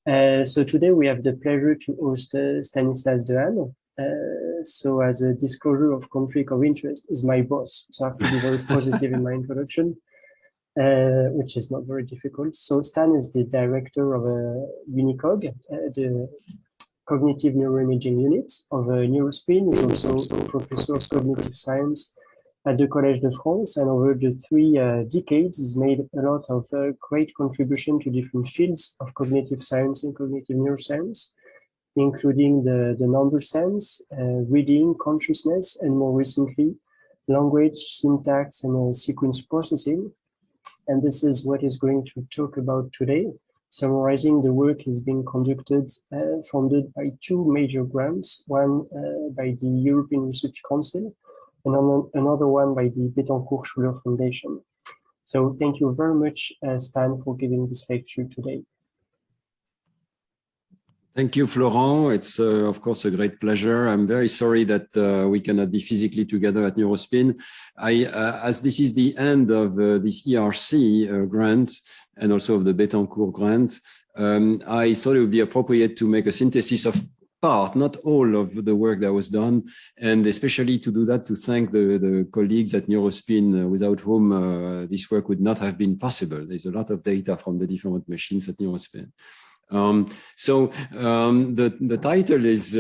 So today we have the pleasure to host Stanislas Dehaene. So as a disclosure of conflict of interest is my boss, so I have to be very positive in my introduction, which is not very difficult. So Stan is the director of Unicog, the Cognitive Neuroimaging Unit of Neurospin. He's also a professor of cognitive science at the Collège de France, and over the 3 decades, he's made a lot of great contribution to different fields of cognitive science and cognitive neuroscience, including the number science, reading, consciousness, and more recently, language, syntax, and sequence processing. And this is what he's going to talk about today, summarizing the work is being conducted, funded by 2 major grants, one by the European Research Council, and another one by the Bettencourt-Schuller Foundation. So thank you very much, Stan, for giving this lecture today. Thank you, Florent. It's, of course, a great pleasure. I'm very sorry that we cannot be physically together at Neurospin. As this is the end of this ERC grant and also of the Bettencourt grant, I thought it would be appropriate to make a synthesis of part, not all of the work that was done, and especially to do that to thank the colleagues at Neurospin without whom this work would not have been possible. There's a lot of data from the different machines at Neurospin. The title is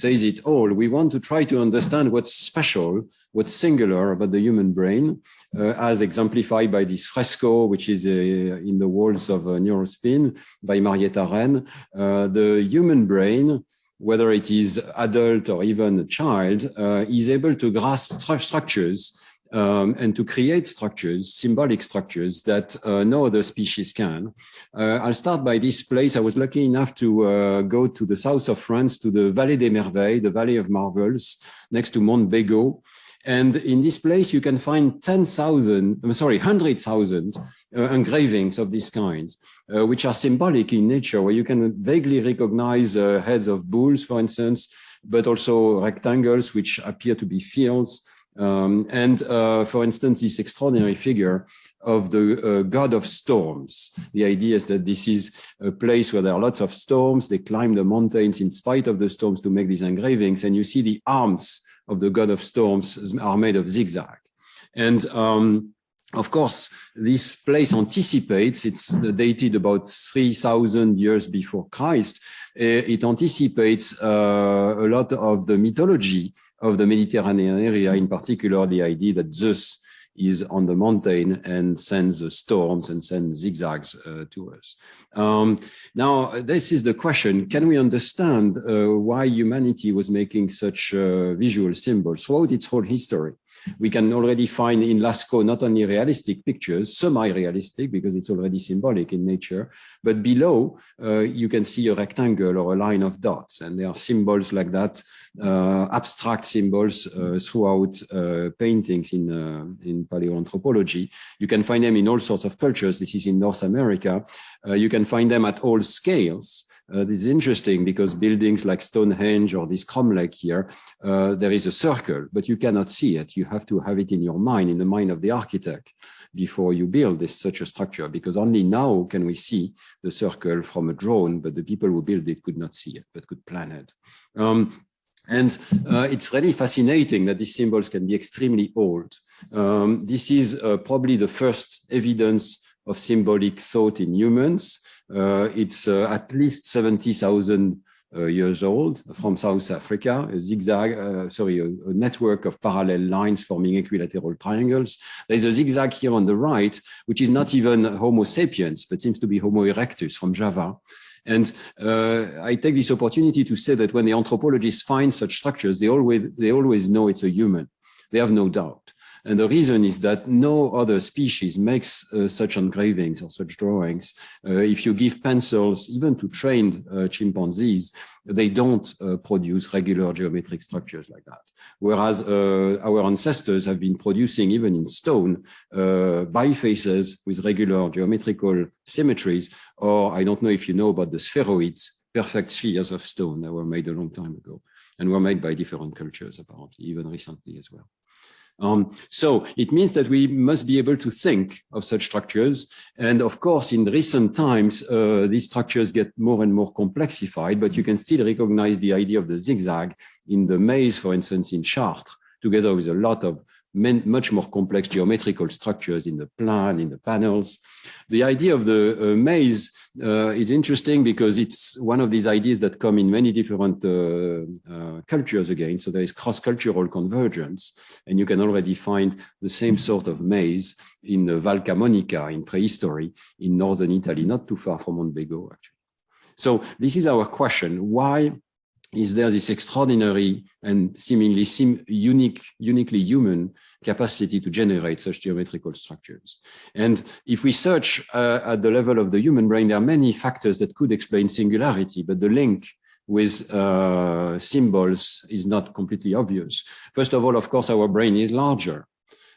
says it all. We want to try to understand what's special, what's singular about the human brain, as exemplified by this fresco, which is in the walls of Neurospin by Marietta Rennes. The human brain, whether it is adult or even a child, is able to grasp structures and to create structures, symbolic structures that no other species can. I'll start by this place. I was lucky enough to go to the south of France, to the Vallée des Merveilles, the Valley of Marvels, next to Mont Bégaud. And in this place, you can find 100,000 engravings of this kind, which are symbolic in nature, where you can vaguely recognize heads of bulls, for instance, but also rectangles, which appear to be fields. For instance, this extraordinary figure of the god of storms. The idea is that this is a place where there are lots of storms. They climb the mountains in spite of the storms to make these engravings. And you see the arms of the god of storms are made of zigzag. And of course, this place anticipates, it's dated about 3,000 years before Christ. It anticipates a lot of the mythology of the Mediterranean area, in particular the idea that Zeus is on the mountain and sends storms and sends zigzags to us. Now, this is the question. Can we understand why humanity was making such visual symbols throughout its whole history? We can already find in Lascaux not only realistic pictures, semi-realistic, because it's already symbolic in nature, but below you can see a rectangle or a line of dots, and there are symbols like that, abstract symbols throughout paintings in paleoanthropology. You can find them in all sorts of cultures. This is in North America. You can find them at all scales. This is interesting because buildings like Stonehenge or this cromlech here, there is a circle, but you cannot see it. You have to have it in your mind, in the mind of the architect, before you build such a structure, because only now can we see the circle from a drone, but the people who built it could not see it, but could plan it. It's really fascinating that these symbols can be extremely old. This is probably the first evidence of symbolic thought in humans. It's at least 70,000 years old from South Africa, a network of parallel lines forming equilateral triangles. There's a zigzag here on the right, which is not even Homo sapiens, but seems to be Homo erectus from Java. And I take this opportunity to say that when the anthropologists find such structures, they always know it's a human. They have no doubt. And the reason is that no other species makes such engravings or such drawings. If you give pencils, even to trained chimpanzees, they don't produce regular geometric structures like that. Whereas our ancestors have been producing, even in stone, bifaces with regular geometrical symmetries, or I don't know if you know about the spheroids, perfect spheres of stone that were made a long time ago and were made by different cultures, apparently, even recently as well. So it means that we must be able to think of such structures. And of course, in recent times, these structures get more and more complexified, but you can still recognize the idea of the zigzag in the maze, for instance, in Chartres, together with a lot of much more complex geometrical structures in the plan, in the panels. The idea of the maze is interesting because it's one of these ideas that come in many different cultures again. So there is cross-cultural convergence, and you can already find the same sort of maze in Val Camonica in prehistory in northern Italy, not too far from Montbego, actually. So this is our question. Why is there this extraordinary and seemingly uniquely human capacity to generate such geometrical structures? And if we search at the level of the human brain, there are many factors that could explain singularity, but the link with symbols is not completely obvious. First of all, of course, our brain is larger.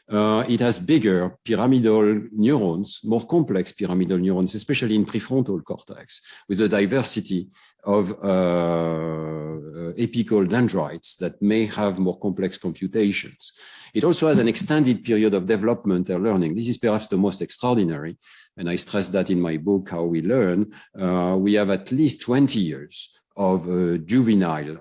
It has bigger pyramidal neurons, more complex pyramidal neurons, especially in prefrontal cortex, with a diversity of apical dendrites that may have more complex computations. It also has an extended period of development and learning. This is perhaps the most extraordinary, and I stress that in my book, How We Learn. We have at least 20 years of juvenile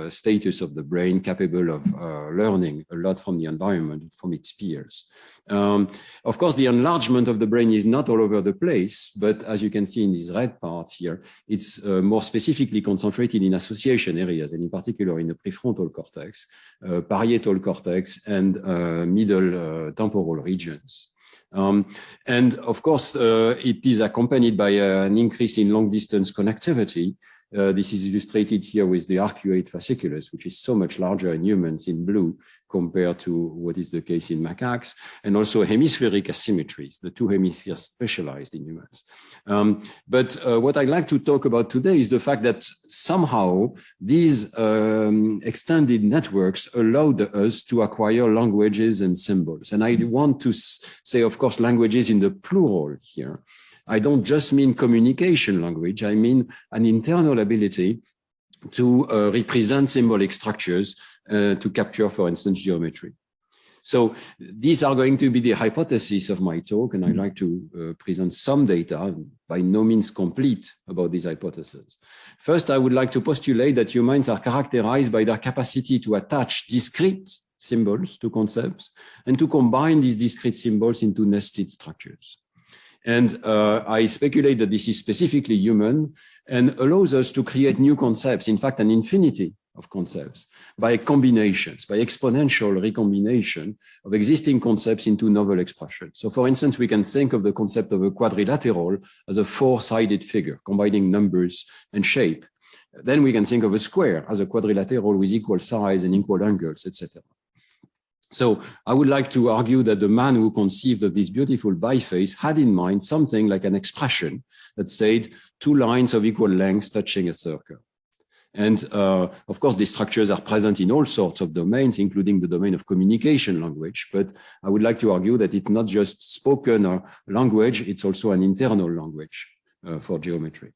status of the brain capable of learning a lot from the environment, from its peers. Of course, the enlargement of the brain is not all over the place, but as you can see in this red part here, it's more specifically concentrated in association areas, and in particular in the prefrontal cortex, parietal cortex, and middle temporal regions. And of course, it is accompanied by an increase in long-distance connectivity. This is illustrated here with the arcuate fasciculus, which is so much larger in humans in blue compared to what is the case in macaques, and also hemispheric asymmetries, the two hemispheres specialized in humans. But what I'd like to talk about today is the fact that somehow these extended networks allowed us to acquire languages and symbols. And I want to say, of course, languages in the plural here. I don't just mean communication language, I mean an internal ability to represent symbolic structures to capture, for instance, geometry. So these are going to be the hypotheses of my talk, and I'd like to present some data, by no means complete, about these hypotheses. First, I would like to postulate that humans are characterized by their capacity to attach discrete symbols to concepts and to combine these discrete symbols into nested structures. And I speculate that this is specifically human and allows us to create new concepts, in fact, an infinity of concepts, by combinations, by exponential recombination of existing concepts into novel expressions. So for instance, we can think of the concept of a quadrilateral as a four-sided figure, combining numbers and shape. Then we can think of a square as a quadrilateral with equal size and equal angles, etc. So I would like to argue that the man who conceived of this beautiful biface had in mind something like an expression that said two lines of equal length touching a circle. And of course, these structures are present in all sorts of domains, including the domain of communication language. But I would like to argue that it's not just spoken or language, it's also an internal language for geometry.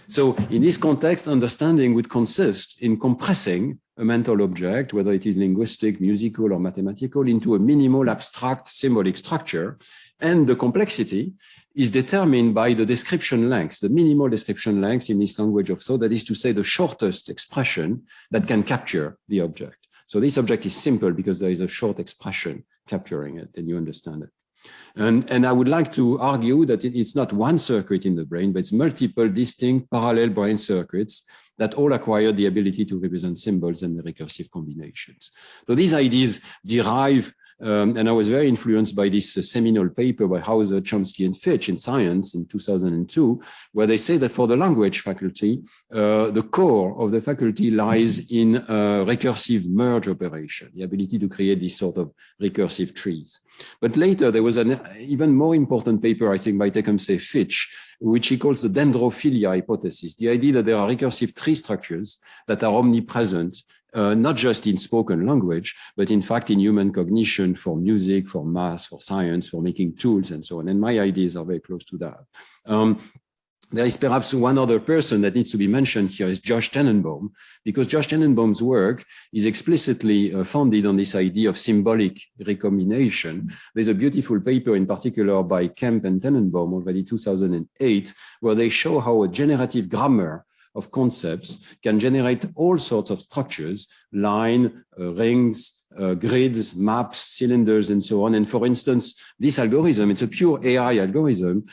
So in this context, understanding would consist in compressing a mental object, whether it is linguistic, musical, or mathematical, into a minimal abstract symbolic structure. And the complexity is determined by the description length, the minimal description length in this language of thought, that is to say the shortest expression that can capture the object. So this object is simple because there is a short expression capturing it, and you understand it. And I would like to argue that it's not one circuit in the brain, but it's multiple distinct parallel brain circuits that all acquire the ability to represent symbols and recursive combinations. So these ideas derive, and I was very influenced by this seminal paper by Hauser, Chomsky, and Fitch in Science in 2002, where they say that for the language faculty, the core of the faculty lies in recursive merge operation, the ability to create these sort of recursive trees. But later, there was an even more important paper, I think, by Tecumseh Fitch, which he calls the Dendrophilia Hypothesis, the idea that there are recursive tree structures that are omnipresent, not just in spoken language, but in fact in human cognition, for music, for math, for science, for making tools, and so on. And my ideas are very close to that. There is perhaps one other person that needs to be mentioned here is Josh Tenenbaum, because Josh Tenenbaum's work is explicitly founded on this idea of symbolic recombination. There's a beautiful paper in particular by Kemp and Tenenbaum, already 2008, where they show how a generative grammar of concepts can generate all sorts of structures, line, rings, grids, maps, cylinders, and so on. And for instance, this algorithm, it's a pure AI algorithm,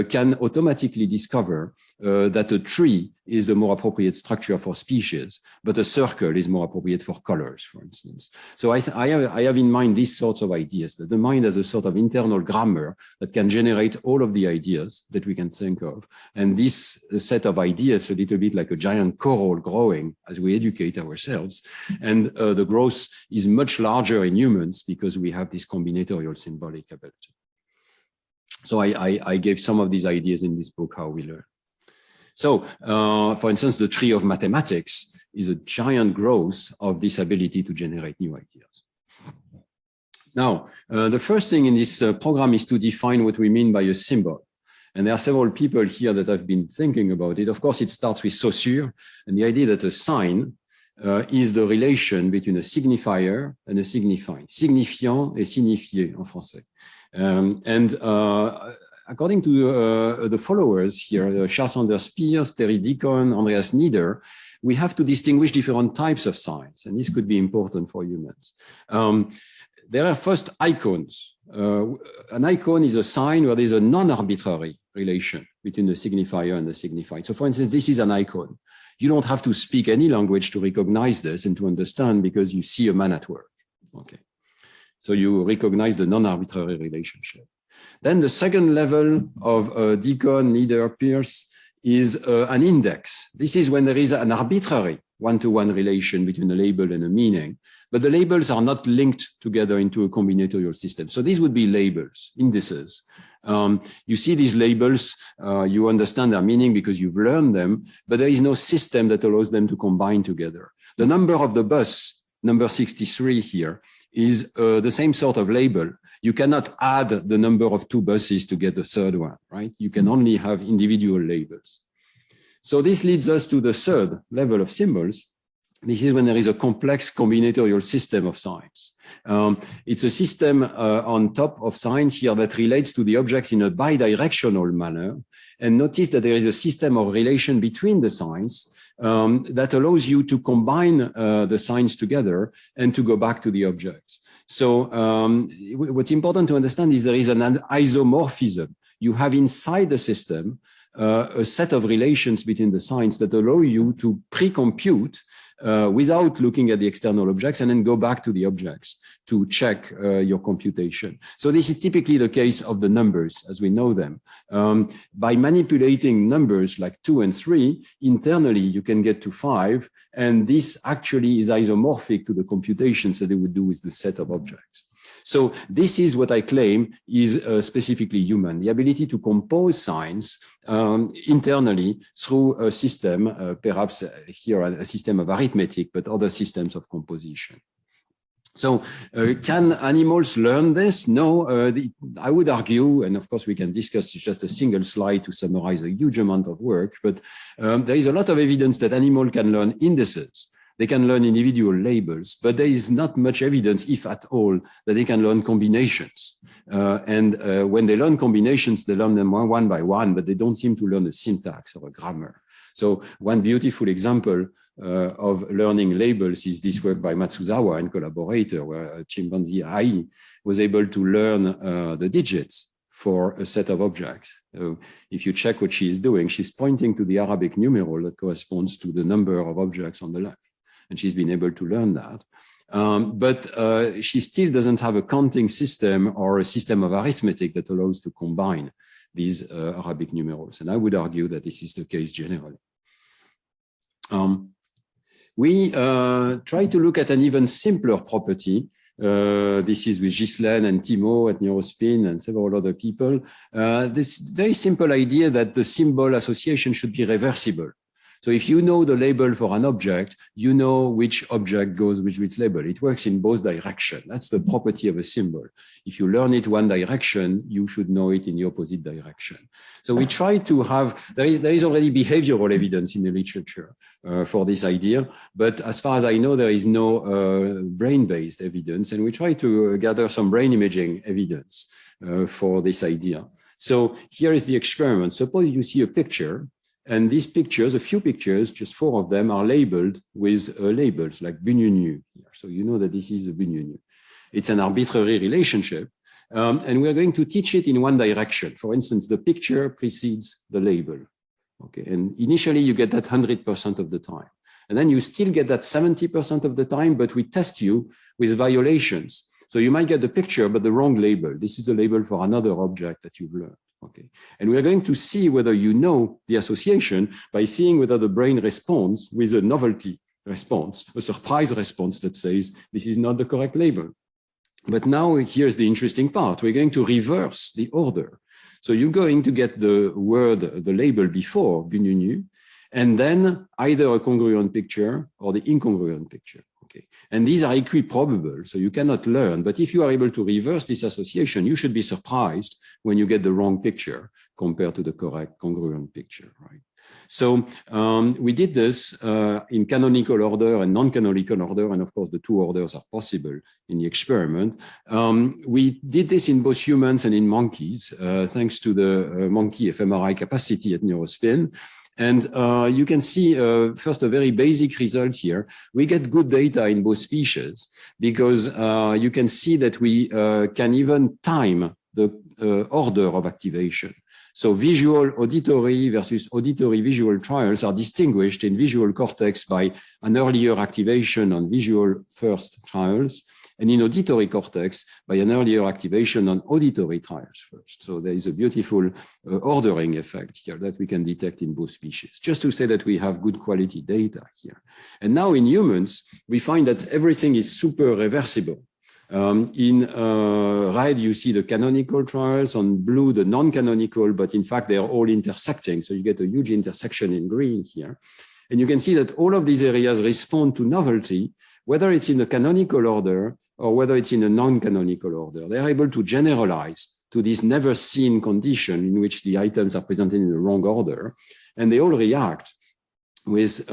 can automatically discover that a tree is the more appropriate structure for species, but a circle is more appropriate for colors, for instance. So I have in mind these sorts of ideas, that the mind has a sort of internal grammar that can generate all of the ideas that we can think of. And this set of ideas, a little bit like a giant coral growing as we educate ourselves. And the growth is much larger in humans because we have this combinatorial symbolic ability. So I gave some of these ideas in this book, How We Learn. So, for instance, the tree of mathematics is a giant growth of this ability to generate new ideas. Now, the first thing in this program is to define what we mean by a symbol. And there are several people here that have been thinking about it. Of course, it starts with Saussure and the idea that a sign is the relation between a signifier and a signified. Signifiant et signifié en français. According to the followers here, Charles Sanders Peirce, Terry Deacon, Andreas Nieder, we have to distinguish different types of signs, and this could be important for humans. There are first icons. An icon is a sign where there's a non-arbitrary relation between the signifier and the signified. So for instance, this is an icon. You don't have to speak any language to recognize this and to understand because you see a man at work. Okay. So you recognize the non-arbitrary relationship. Then the second level of Deacon, Nieder, Peirce is an index. This is when there is an arbitrary one-to-one relation between a label and a meaning, but the labels are not linked together into a combinatorial system. So these would be labels, indices. You see these labels, you understand their meaning because you've learned them, but there is no system that allows them to combine together. The number of the bus, number 63 here, is the same sort of label. You cannot add the number of two buses to get the third one, right? You can only have individual labels. So this leads us to the third level of symbols. This is when there is a complex combinatorial system of signs. It's a system on top of signs here that relates to the objects in a bidirectional manner. And notice that there is a system of relation between the signs that allows you to combine the signs together and to go back to the objects. So what's important to understand is there is an isomorphism. You have inside the system a set of relations between the signs that allow you to pre-compute without looking at the external objects and then go back to the objects to check your computation. So this is typically the case of the numbers as we know them. By manipulating numbers like 2 and 3, internally you can get to 5, and this actually is isomorphic to the computations that they would do with the set of objects. So this is what I claim is specifically human, the ability to compose signs internally through a system, perhaps here a system of arithmetic, but other systems of composition. So can animals learn this? No, I would argue, and of course we can discuss, it's just a single slide to summarize a huge amount of work, but there is a lot of evidence that animals can learn indices. They can learn individual labels, but there is not much evidence, if at all, that they can learn combinations. When they learn combinations, they learn them one by one, but they don't seem to learn a syntax or a grammar. So one beautiful example of learning labels is this work by Matsuzawa and collaborator, where a chimpanzee Ai was able to learn the digits for a set of objects. So if you check what she's doing, she's pointing to the Arabic numeral that corresponds to the number of objects on the left. And she's been able to learn that. But she still doesn't have a counting system or a system of arithmetic that allows to combine these Arabic numerals. And I would argue that this is the case generally. We try to look at an even simpler property. This is with Ghislaine and Timo at Neurospin and several other people. This very simple idea that the symbol association should be reversible. So if you know the label for an object, you know which object goes with which label. It works in both directions. That's the property of a symbol. If you learn it one direction, you should know it in the opposite direction. So we try to have, there is already behavioral evidence in the literature for this idea, but as far as I know, there is no brain-based evidence, and we try to gather some brain imaging evidence for this idea. So here is the experiment. Suppose you see a picture, and these pictures, a few pictures, just 4 of them, are labeled with labels like bunyunyu. So you know that this is a bunyunyu. It's an arbitrary relationship, and we're going to teach it in one direction. For instance, the picture precedes the label. Okay, and initially you get that 100% of the time. And then you still get that 70% of the time, but we test you with violations. So you might get the picture, but the wrong label. This is a label for another object that you've learned. Okay, and we are going to see whether you know the association by seeing whether the brain responds with a novelty response, a surprise response that says this is not the correct label. But now here's the interesting part. We're going to reverse the order. So you're going to get the word, the label before bunyunyu, and then either a congruent picture or the incongruent picture. Okay, and these are equiprobable, so you cannot learn. But if you are able to reverse this association, you should be surprised when you get the wrong picture compared to the correct congruent picture, right? So we did this in canonical order and non-canonical order, and of course the 2 orders are possible in the experiment. We did this in both humans and in monkeys, thanks to the monkey fMRI capacity at Neurospin. And you can see first a very basic result here. We get good data in both species because you can see that we can even time the order of activation. So visual auditory versus auditory visual trials are distinguished in visual cortex by an earlier activation on visual first trials, and in auditory cortex by an earlier activation on auditory trials first. So there is a beautiful ordering effect here that we can detect in both species, just to say that we have good quality data here. And now in humans, we find that everything is super reversible. In red, you see the canonical trials, on blue, the non-canonical, but in fact, they're all intersecting. So you get a huge intersection in green here. And you can see that all of these areas respond to novelty, whether it's in the canonical order or whether it's in a non-canonical order. They're able to generalize to this never seen condition in which the items are presented in the wrong order. And they all react with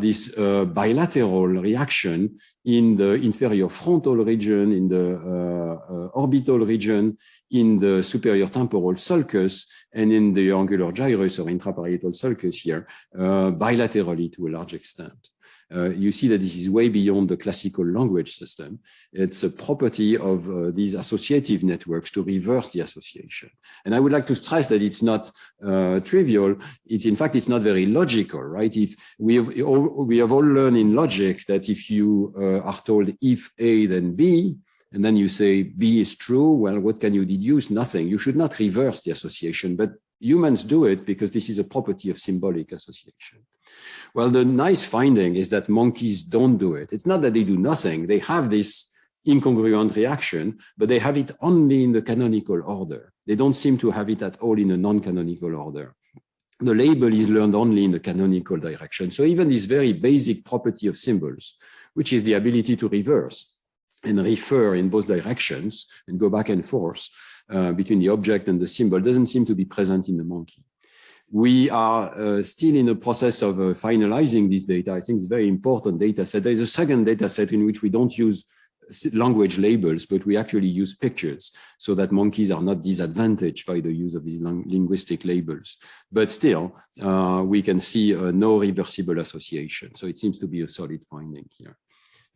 this bilateral reaction in the inferior frontal region, in the orbital region, in the superior temporal sulcus, and in the angular gyrus or intraparietal sulcus here, bilaterally to a large extent. You see that this is way beyond the classical language system. It's a property of these associative networks to reverse the association. And I would like to stress that it's not trivial. In fact, it's not very logical, right? If we have all learned in logic that if you are told if A, then B, and then you say B is true, well, what can you deduce? Nothing. You should not reverse the association, but humans do it because this is a property of symbolic association. Well, the nice finding is that monkeys don't do it. It's not that they do nothing. They have this incongruent reaction, but they have it only in the canonical order. They don't seem to have it at all in a non-canonical order. The label is learned only in the canonical direction. So even this very basic property of symbols, which is the ability to reverse and refer in both directions and go back and forth between the object and the symbol, doesn't seem to be present in the monkey. We are still in the process of finalizing this data. I think it's a very important data set. There is a second data set in which we don't use language labels, but we actually use pictures so that monkeys are not disadvantaged by the use of these linguistic labels. But still, we can see no reversible association. So it seems to be a solid finding here.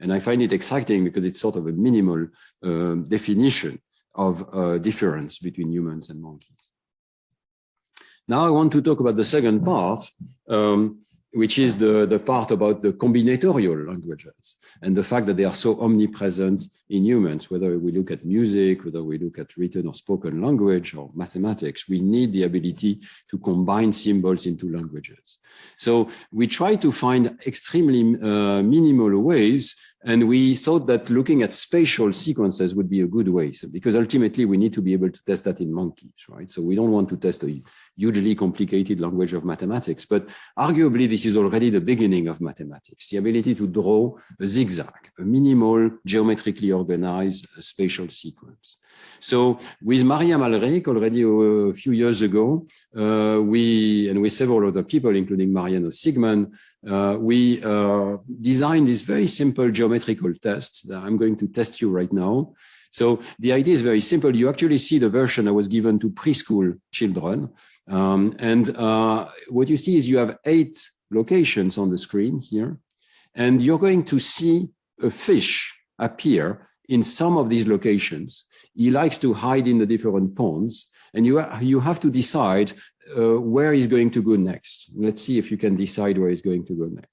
And I find it exciting because it's sort of a minimal definition of difference between humans and monkeys. Now I want to talk about the second part, which is the part about the combinatorial languages and the fact that they are so omnipresent in humans. Whether we look at music, whether we look at written or spoken language or mathematics, we need the ability to combine symbols into languages. So we try to find extremely minimal ways And we thought that looking at spatial sequences would be a good way. So, because ultimately we need to be able to test that in monkeys, right? So we don't want to test a hugely complicated language of mathematics, but arguably this is already the beginning of mathematics, the ability to draw a zigzag, a minimal, geometrically organized spatial sequence. So with Maria Malrich, already a few years ago, and with several other people, including Mariano Sigman, we designed this very simple geometrical test that I'm going to test you right now. So the idea is very simple. You actually see the version I was given to preschool children. What you see is you have 8 locations on the screen here, and you're going to see a fish appear in some of these locations. He likes to hide in the different ponds, and you have to decide where he's going to go next. Let's see if you can decide where he's going to go next.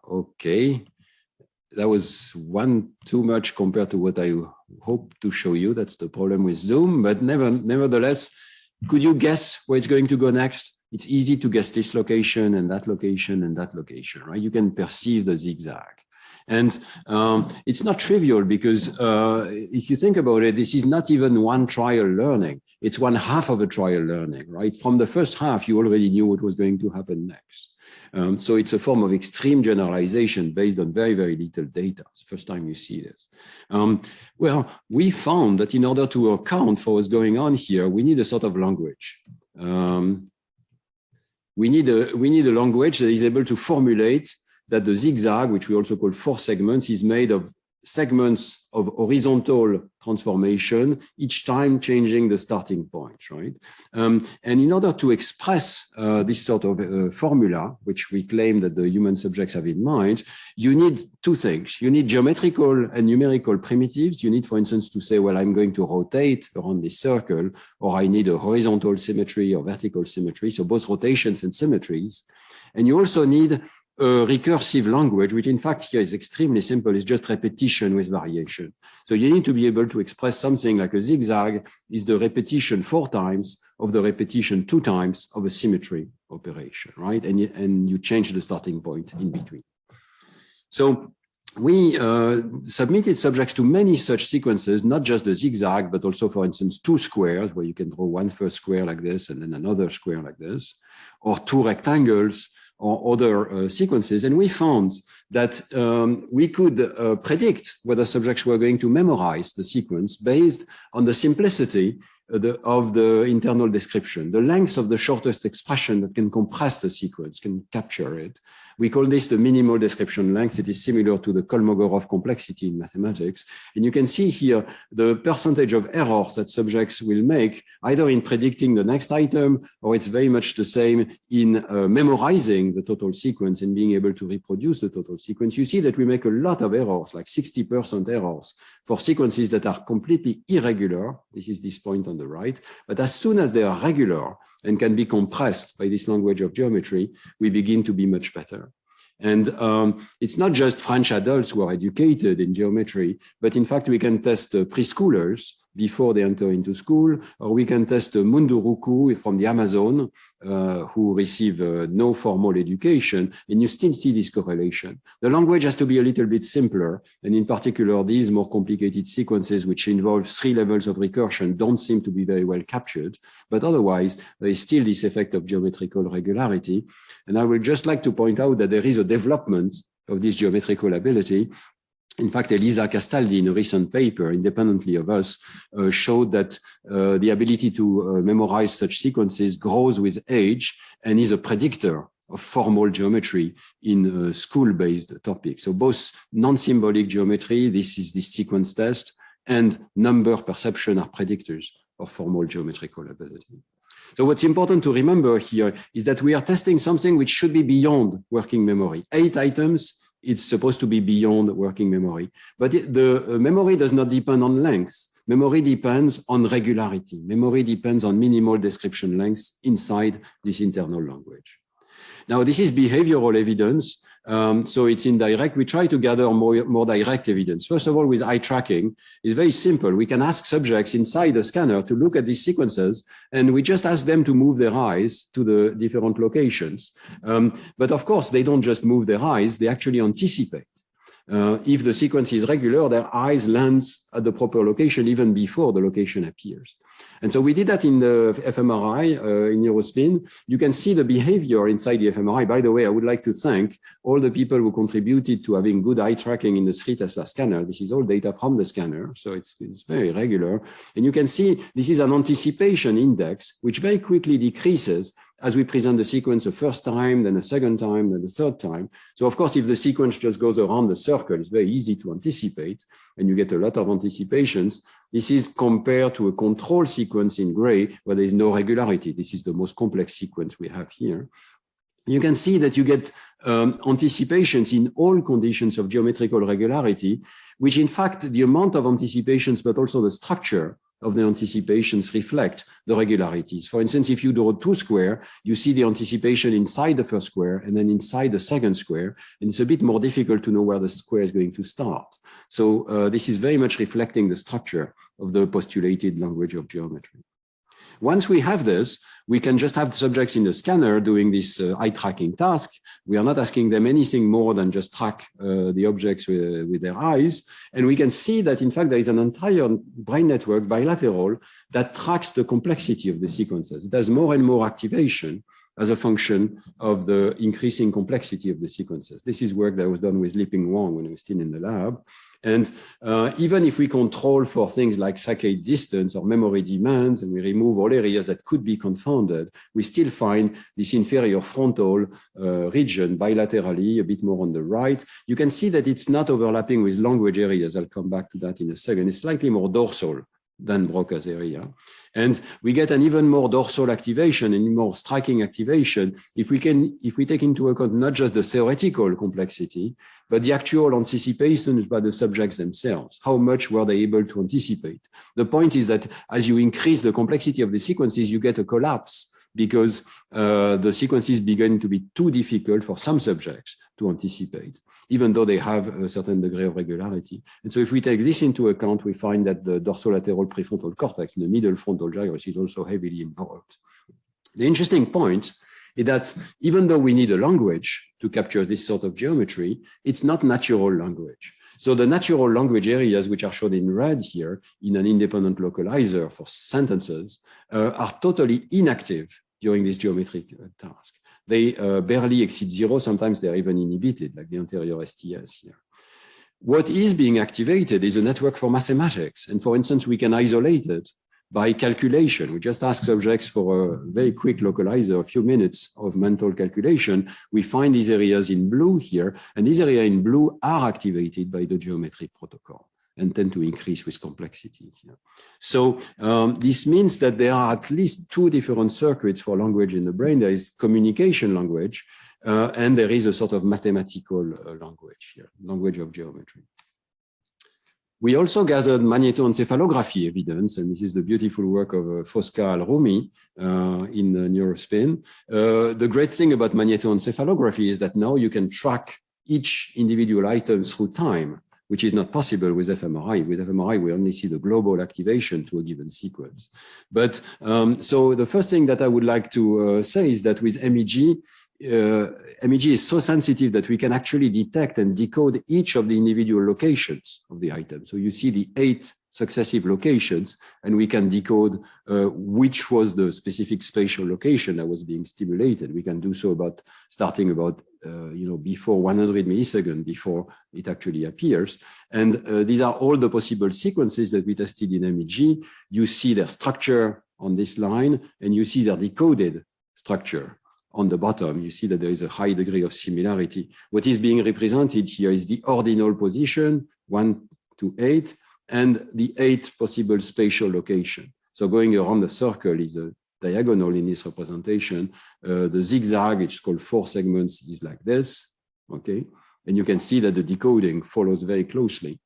Okay, that was one too much compared to what I hoped to show you. That's the problem with Zoom, but nevertheless, could you guess where it's going to go next? It's easy to guess this location and that location and that location, right? You can perceive the zigzag. And it's not trivial because if you think about it, this is not even one trial learning. It's one half of a trial learning, right? From the first half, you already knew what was going to happen next. So it's a form of extreme generalization based on very, very little data. It's the first time you see this. Well, we found that in order to account for what's going on here, we need a sort of language. We need a language that is able to formulate that the zigzag, which we also call 4 segments, is made of segments of horizontal transformation, each time changing the starting point, right? And in order to express this sort of formula, which we claim that the human subjects have in mind, you need 2 things. You need geometrical and numerical primitives. You need, for instance, to say, well, I'm going to rotate around this circle, or I need a horizontal symmetry or vertical symmetry, so both rotations and symmetries. And you also need a recursive language, which in fact here is extremely simple. It's just repetition with variation. So you need to be able to express something like a zigzag is the repetition 4 times of the repetition 2 times of a symmetry operation, right? And you change the starting point in between. So we submitted subjects to many such sequences, not just the zigzag, but also, for instance, 2 squares, where you can draw one first square like this and then another square like this, or 2 rectangles, or other sequences. And we found that we could predict whether subjects were going to memorize the sequence based on the simplicity of the internal description, the length of the shortest expression that can compress the sequence, can capture it. We call this the minimal description length. It is similar to the Kolmogorov complexity in mathematics. And you can see here the percentage of errors that subjects will make, either in predicting the next item, or it's very much the same in memorizing the total sequence and being able to reproduce the total sequence. You see that we make a lot of errors, like 60% errors, for sequences that are completely irregular. This is this point on the right. But as soon as they are regular and can be compressed by this language of geometry, we begin to be much better. And it's not just French adults who are educated in geometry, but in fact, we can test preschoolers before they enter into school, or we can test Munduruku from the Amazon, who receive no formal education, and you still see this correlation. The language has to be a little bit simpler, and in particular, these more complicated sequences, which involve 3 levels of recursion, don't seem to be very well captured, but otherwise, there is still this effect of geometrical regularity. And I would just like to point out that there is a development of this geometrical ability. In fact, Elisa Castaldi, in a recent paper, independently of us, showed that the ability to memorize such sequences grows with age and is a predictor of formal geometry in school-based topics. So both non-symbolic geometry, this is the sequence test, and number perception are predictors of formal geometrical ability. So what's important to remember here is that we are testing something which should be beyond working memory. 8 items, it's supposed to be beyond working memory. But the memory does not depend on length. Memory depends on regularity. Memory depends on minimal description length inside this internal language. Now, this is behavioral evidence So it's indirect. We try to gather more direct evidence. First of all, with eye tracking, it's very simple. We can ask subjects inside the scanner to look at these sequences, and we just ask them to move their eyes to the different locations. But of course, they don't just move their eyes, they actually anticipate. If the sequence is regular, their eyes land at the proper location even before the location appears. And so we did that in the fMRI, in Neurospin. You can see the behavior inside the fMRI. By the way, I would like to thank all the people who contributed to having good eye tracking in the 3 Tesla scanner. This is all data from the scanner, so it's very regular. And you can see this is an anticipation index, which very quickly decreases as we present the sequence the first time, then the second time, then the third time. So of course, if the sequence just goes around the circle, it's very easy to anticipate, and you get a lot of anticipations. This is compared to a control sequence in gray, where there is no regularity. This is the most complex sequence we have here. You can see that you get anticipations in all conditions of geometrical regularity, which in fact, the amount of anticipations, but also the structure of the anticipations reflect the regularities. For instance, if you draw 2 squares, you see the anticipation inside the first square and then inside the second square, and it's a bit more difficult to know where the square is going to start. So this is very much reflecting the structure of the postulated language of geometry. Once we have this, we can just have subjects in the scanner doing this eye tracking task. We are not asking them anything more than just track the objects with their eyes. And we can see that, in fact, there is an entire brain network, bilateral, that tracks the complexity of the sequences. It has more and more activation as a function of the increasing complexity of the sequences. This is work that was done with Liping Wang when I was still in the lab. And even if we control for things like saccade distance or memory demands, and we remove all areas that could be confounded, we still find this inferior frontal region bilaterally, a bit more on the right. You can see that it's not overlapping with language areas. I'll come back to that in a second. It's slightly more dorsal than Broca's area. And we get an even more dorsal activation and more striking activation if we take into account not just the theoretical complexity, but the actual anticipations by the subjects themselves. How much were they able to anticipate? The point is that as you increase the complexity of the sequences, you get a collapse because the sequences begin to be too difficult for some subjects to anticipate, even though they have a certain degree of regularity. And so if we take this into account, we find that the dorsolateral prefrontal cortex, the middle frontal gyrus, is also heavily involved. The interesting point is that even though we need a language to capture this sort of geometry, it's not natural language. So the natural language areas, which are shown in red here in an independent localizer for sentences, are totally inactive during this geometric task. They barely exceed 0. Sometimes they're even inhibited, like the anterior STS here. What is being activated is a network for mathematics. And for instance, we can isolate it by calculation. We just ask subjects for a very quick localizer, a few minutes of mental calculation. We find these areas in blue here, and these areas in blue are activated by the geometric protocol and tend to increase with complexity here. So this means that there are at least 2 different circuits for language in the brain. There is communication language, and there is a sort of mathematical language here, language of geometry. We also gathered magnetoencephalography evidence, and this is the beautiful work of Fosca Al-Rumi in Neurospin. The great thing about magnetoencephalography is that now you can track each individual item through time, which is not possible with fMRI. With fMRI, we only see the global activation to a given sequence. But so the first thing that I would like to say is that with MEG, MEG is so sensitive that we can actually detect and decode each of the individual locations of the item. So you see the 8 successive locations, and we can decode which was the specific spatial location that was being stimulated. We can do so starting about before 100 milliseconds before it actually appears. And these are all the possible sequences that we tested in MEG. You see their structure on this line, and you see their decoded structure on the bottom. You see that there is a high degree of similarity. What is being represented here is the ordinal position, 1 to 8, and the 8 possible spatial location. So going around the circle is a diagonal in this representation. The zigzag, which is called 4 segments, is like this, okay? And you can see that the decoding follows very closely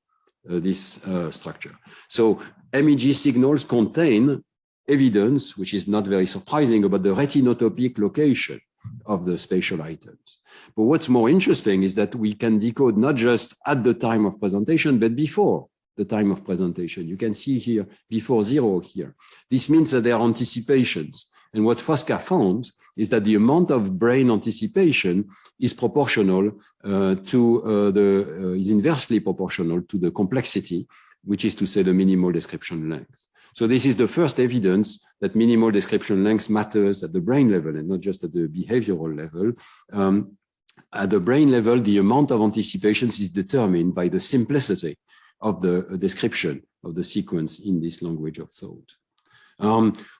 this structure. So MEG signals contain evidence, which is not very surprising, about the retinotopic location. of the spatial items. But what's more interesting is that we can decode not just at the time of presentation, but before the time of presentation. You can see here before 0 here. This means that there are anticipations. And what Fosca found is that the amount of brain anticipation is proportional is inversely proportional to the complexity, which is to say the minimal description length. So this is the first evidence that minimal description length matters at the brain level and not just at the behavioral level. At the brain level, the amount of anticipations is determined by the simplicity of the description of the sequence in this language of thought.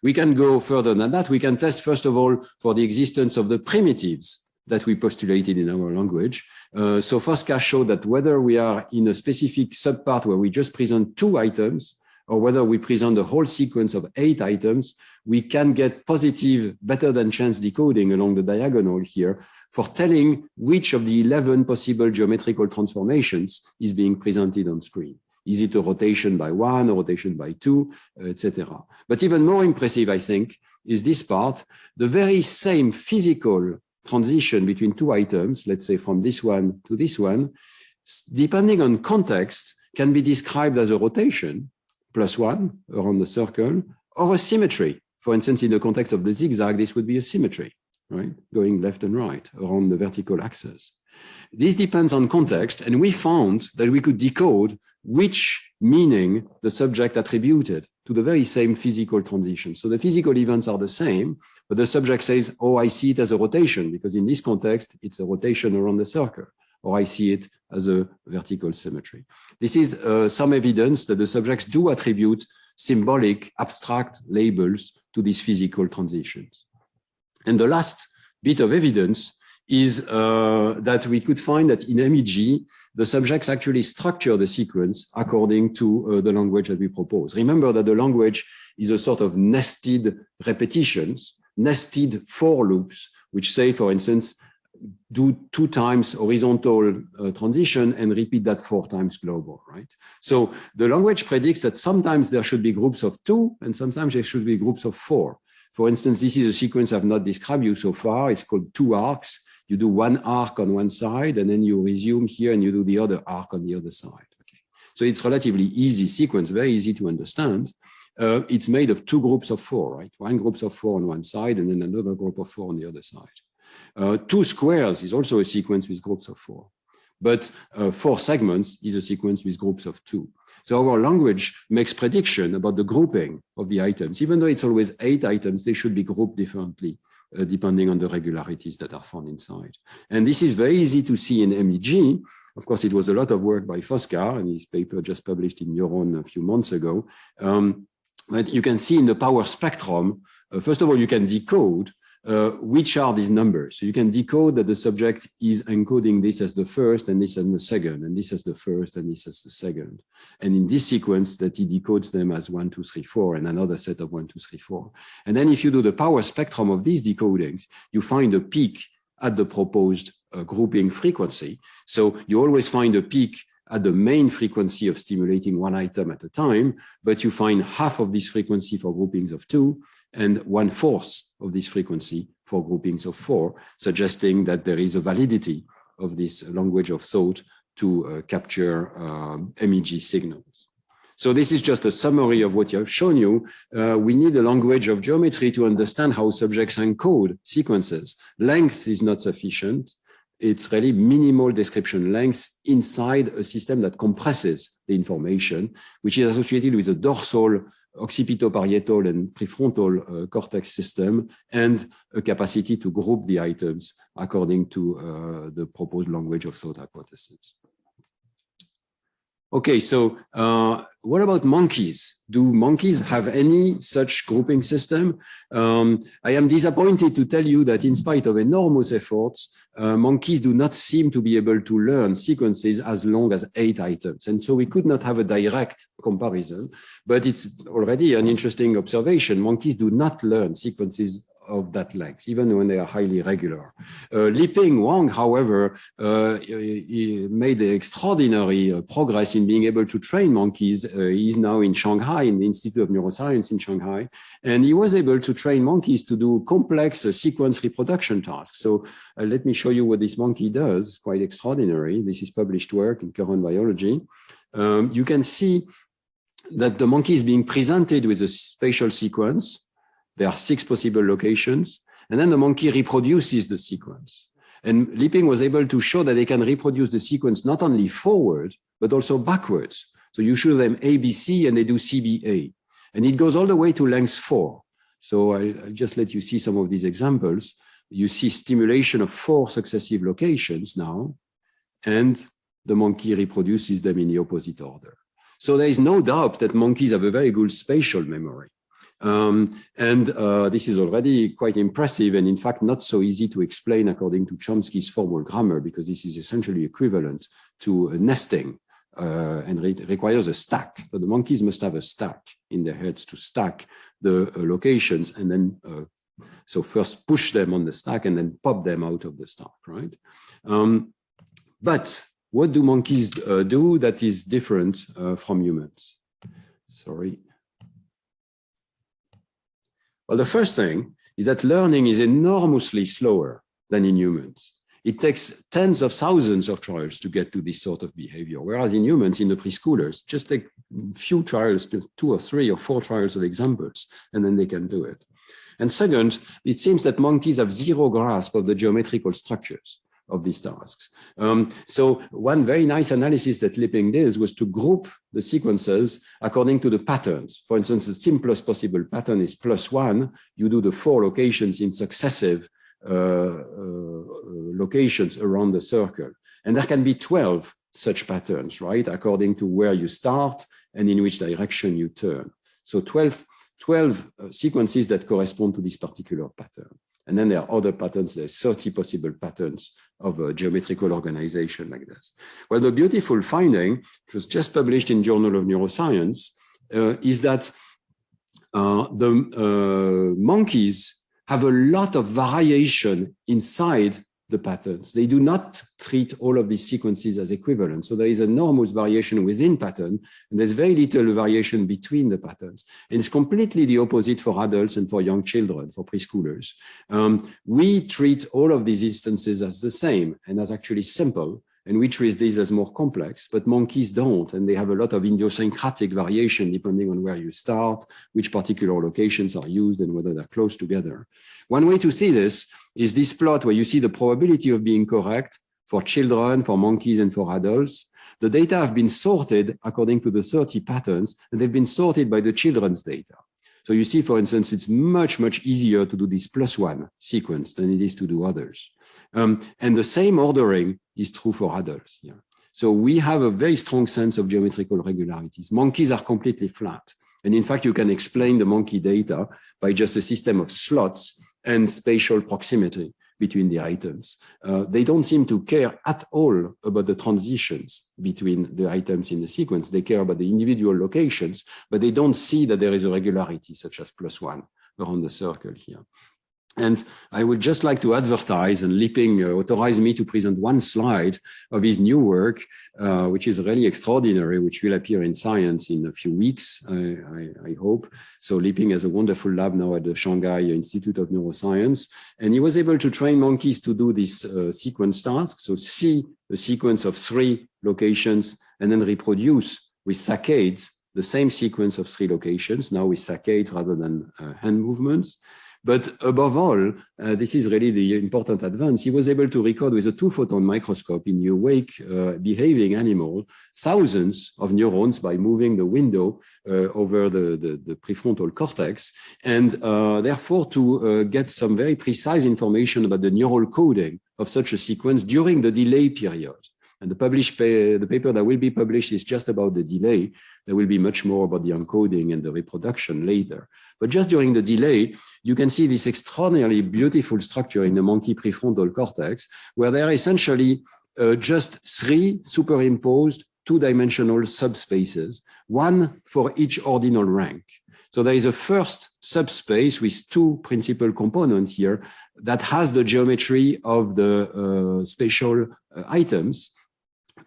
We can go further than that. We can test, first of all, for the existence of the primitives that we postulated in our language. So Fosca showed that whether we are in a specific subpart where we just present 2 items, or whether we present a whole sequence of 8 items, we can get positive, better than chance decoding along the diagonal here for telling which of the 11 possible geometrical transformations is being presented on screen. Is it a rotation by 1, a rotation by 2, etc. But even more impressive, I think, is this part, the very same physical transition between 2 items, let's say from this one to this one, depending on context, can be described as a rotation, +1 around the circle, or a symmetry. For instance, in the context of the zigzag, this would be a symmetry, right? Going left and right around the vertical axis. This depends on context, and we found that we could decode which meaning the subject attributed to the very same physical transition. So the physical events are the same, but the subject says, oh, I see it as a rotation, because in this context, it's a rotation around the circle, or I see it as a vertical symmetry. This is some evidence that the subjects do attribute symbolic, abstract labels to these physical transitions. And the last bit of evidence is that we could find that in MEG, the subjects actually structure the sequence according to the language that we propose. Remember that the language is a sort of nested repetitions, nested for loops, which say, for instance, do 2 times horizontal transition and repeat that 4 times global, right? So the language predicts that sometimes there should be groups of 2 and sometimes there should be groups of 4. For instance, this is a sequence I've not described you so far. It's called 2 arcs. You do 1 arc on one side and then you resume here and you do the other arc on the other side. Okay. So it's relatively easy sequence, very easy to understand. It's made of 2 groups of 4, right? 1 group of 4 on one side and then another group of 4 on the other side. 2 squares is also a sequence with groups of 4, but 4 segments is a sequence with groups of 2. So our language makes prediction about the grouping of the items. Even though it's always 8 items, they should be grouped differently depending on the regularities that are found inside. And this is very easy to see in MEG. Of course, it was a lot of work by Fosca, and his paper just published in Neuron a few months ago. But you can see in the power spectrum, first of all, you can decode which are these numbers. So you can decode that the subject is encoding this as the first and this as the second, and this as the first and this as the second. And in this sequence that he decodes them as 1, 2, 3, 4 and another set of 1, 2, 3, 4. And then if you do the power spectrum of these decodings, you find a peak at the proposed grouping frequency. So you always find a peak at the main frequency of stimulating 1 item at a time, but you find half of this frequency for groupings of 2 and 1/4 of this frequency for groupings of 4, suggesting that there is a validity of this language of thought to capture MEG signals. So this is just a summary of what I've shown you. We need a language of geometry to understand how subjects encode sequences. Length is not sufficient. It's really minimal description length inside a system that compresses the information, which is associated with a dorsal, occipitoparietal, and prefrontal cortex system, and a capacity to group the items according to the proposed language of thought hypothesis. Okay, so what about monkeys? Do monkeys have any such grouping system? I am disappointed to tell you that in spite of enormous efforts, monkeys do not seem to be able to learn sequences as long as 8 items. And so we could not have a direct comparison, but it's already an interesting observation. Monkeys do not learn sequences of that length, even when they are highly regular. Liping Wang, however, he made extraordinary progress in being able to train monkeys. He's now in Shanghai, in the Institute of Neuroscience in Shanghai, and he was able to train monkeys to do complex sequence reproduction tasks. So let me show you what this monkey does, quite extraordinary. This is published work in Current Biology. You can see that the monkey is being presented with a spatial sequence. There are 6 possible locations, and then the monkey reproduces the sequence. And Liping was able to show that they can reproduce the sequence not only forward, but also backwards. So you show them ABC and they do CBA. And it goes all the way to length 4. So I'll just let you see some of these examples. You see stimulation of 4 successive locations now, and the monkey reproduces them in the opposite order. So there is no doubt that monkeys have a very good spatial memory. This is already quite impressive and in fact not so easy to explain according to Chomsky's formal grammar, because this is essentially equivalent to nesting and requires a stack. So the monkeys must have a stack in their heads to stack the locations, and then so first push them on the stack and then pop them out of the stack, right? But what do monkeys do that is different from humans? Sorry. Well, the first thing is that learning is enormously slower than in humans. It takes tens of thousands of trials to get to this sort of behavior, whereas in humans, in the preschoolers, just take a few trials, 2 or 3 or 4 trials of examples, and then they can do it. And second, it seems that monkeys have zero grasp of the geometrical structures of these tasks. So one very nice analysis that Liping did was to group the sequences according to the patterns. For instance, the simplest possible pattern is +1. You do the 4 locations in successive locations around the circle. And there can be 12 such patterns, right? According to where you start and in which direction you turn. So 12 sequences that correspond to this particular pattern. And then there are other patterns, there's 30 possible patterns of a geometrical organization like this. Well, the beautiful finding, which was just published in Journal of Neuroscience, is that the monkeys have a lot of variation inside the patterns. They do not treat all of these sequences as equivalent. So there is enormous variation within pattern, and there's very little variation between the patterns. And it's completely the opposite for adults and for young children, for preschoolers. We treat all of these instances as the same and as actually simple, and we treat these as more complex, but monkeys don't, and they have a lot of idiosyncratic variation depending on where you start, which particular locations are used, and whether they're close together. One way to see this is this plot where you see the probability of being correct for children, for monkeys, and for adults. The data have been sorted according to the 30 patterns, and they've been sorted by the children's data. So you see, for instance, it's much, much easier to do this +1 sequence than it is to do others. And the same ordering is true for adults. Yeah. So we have a very strong sense of geometrical regularities. Monkeys are completely flat. And in fact, you can explain the monkey data by just a system of slots and spatial proximity between the items. They don't seem to care at all about the transitions between the items in the sequence. They care about the individual locations, but they don't see that there is a regularity such as +1 around the circle here. And I would just like to advertise, and Liping authorized me to present one slide of his new work, which is really extraordinary, which will appear in Science in a few weeks, I hope. So Liping has a wonderful lab now at the Shanghai Institute of Neuroscience, and he was able to train monkeys to do this sequence task. So see a sequence of 3 locations and then reproduce with saccades the same sequence of 3 locations, now with saccades rather than hand movements. But above all, this is really the important advance. He was able to record with a 2-photon microscope in the awake behaving animal, thousands of neurons by moving the window over the prefrontal cortex, and therefore to get some very precise information about the neural coding of such a sequence during the delay period. And the paper that will be published is just about the delay. There will be much more about the encoding and the reproduction later. But just during the delay, you can see this extraordinarily beautiful structure in the monkey prefrontal cortex, where there are essentially just 3 superimposed two-dimensional subspaces, one for each ordinal rank. So there is a first subspace with two principal components here that has the geometry of the spatial items,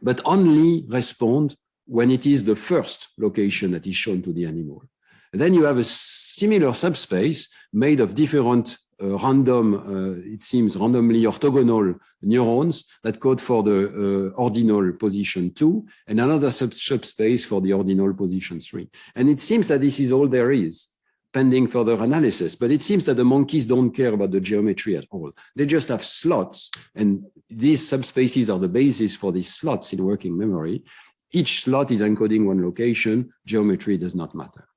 but only respond when it is the first location that is shown to the animal. And then you have a similar subspace made of different it seems randomly orthogonal neurons that code for the ordinal position 2 and another subspace for the ordinal position 3. And it seems that this is all there is, pending further analysis. But it seems that the monkeys don't care about the geometry at all. They just have slots, and these subspaces are the basis for these slots in working memory. Each slot is encoding one location. Geometry does not matter.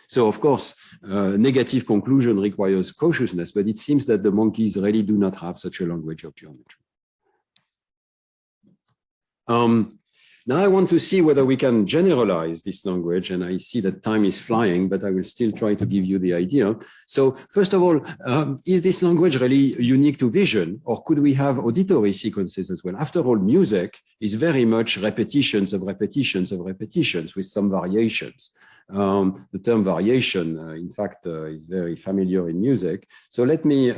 So, of course, negative conclusion requires cautiousness, but it seems that the monkeys really do not have such a language of geometry. Now I want to see whether we can generalize this language, and I see that time is flying, but I will still try to give you the idea. So, first of all, is this language really unique to vision, or could we have auditory sequences as well? After all, music is very much repetitions of repetitions of repetitions with some variations. The term variation, in fact, is very familiar in music. So let me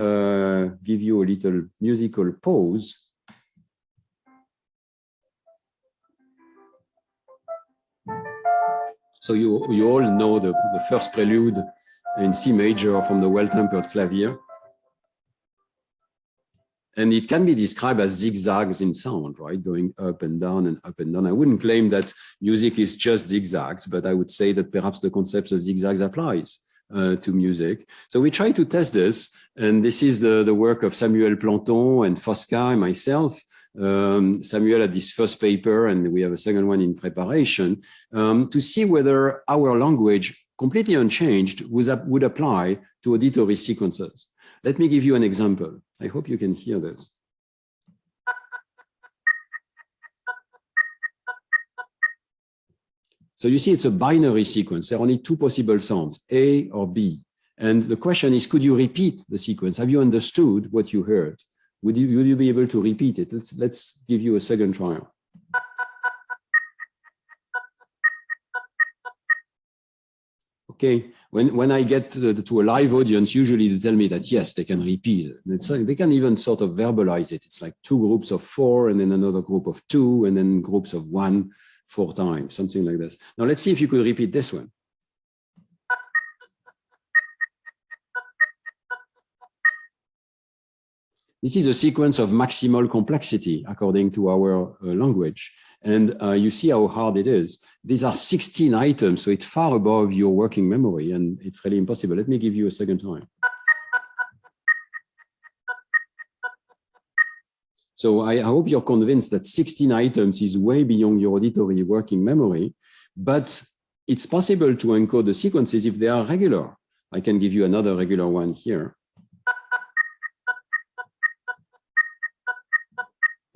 give you a little musical pause. So you all know the first prelude in C major from the Well-Tempered Clavier. And it can be described as zigzags in sound, right? Going up and down and up and down. I wouldn't claim that music is just zigzags, but I would say that perhaps the concept of zigzags applies to music. So we try to test this, and this is the work of Samuel Planton and Fosca and myself. Samuel had this first paper, and we have a second one in preparation, to see whether our language, completely unchanged, would apply to auditory sequences. Let me give you an example. I hope you can hear this. So you see, it's a binary sequence. There are only two possible sounds, A or B. And the question is, could you repeat the sequence? Have you understood what you heard? Would you be able to repeat it? Let's give you a second trial. Okay, when I get to a live audience, usually they tell me that, yes, they can repeat it. They can even sort of verbalize it. It's like two groups of 4 and then another group of 2 and then groups of 1 4 times, something like this. Now let's see if you could repeat this one. This is a sequence of maximal complexity according to our language. And you see how hard it is. These are 16 items, so it's far above your working memory, and it's really impossible. Let me give you a second time. So I hope you're convinced that 16 items is way beyond your auditory working memory, but it's possible to encode the sequences if they are regular. I can give you another regular one here.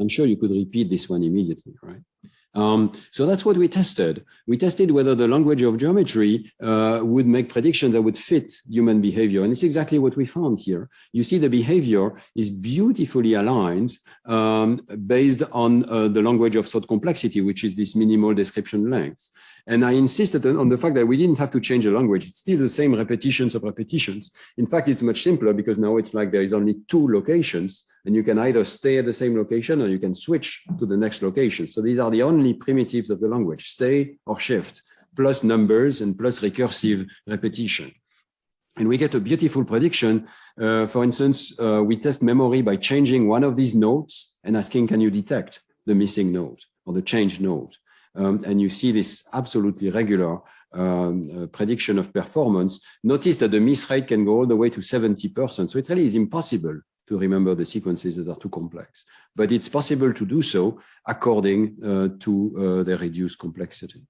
I'm sure you could repeat this one immediately, right? So that's what we tested. We tested whether the language of geometry would make predictions that would fit human behavior. And it's exactly what we found here. You see the behavior is beautifully aligned based on the language of thought complexity, which is this minimal description length. And I insisted on the fact that we didn't have to change the language. It's still the same repetitions of repetitions. In fact, it's much simpler because now it's like there is only 2 locations, and you can either stay at the same location or you can switch to the next location. So these are the only primitives of the language, stay or shift, plus numbers and plus recursive repetition. And we get a beautiful prediction. For instance, we test memory by changing one of these nodes and asking, can you detect the missing node or the changed node? And you see this absolutely regular prediction of performance. Notice that the miss rate can go all the way to 70%. So it really is impossible to remember the sequences that are too complex. But it's possible to do so according to their reduced complexity.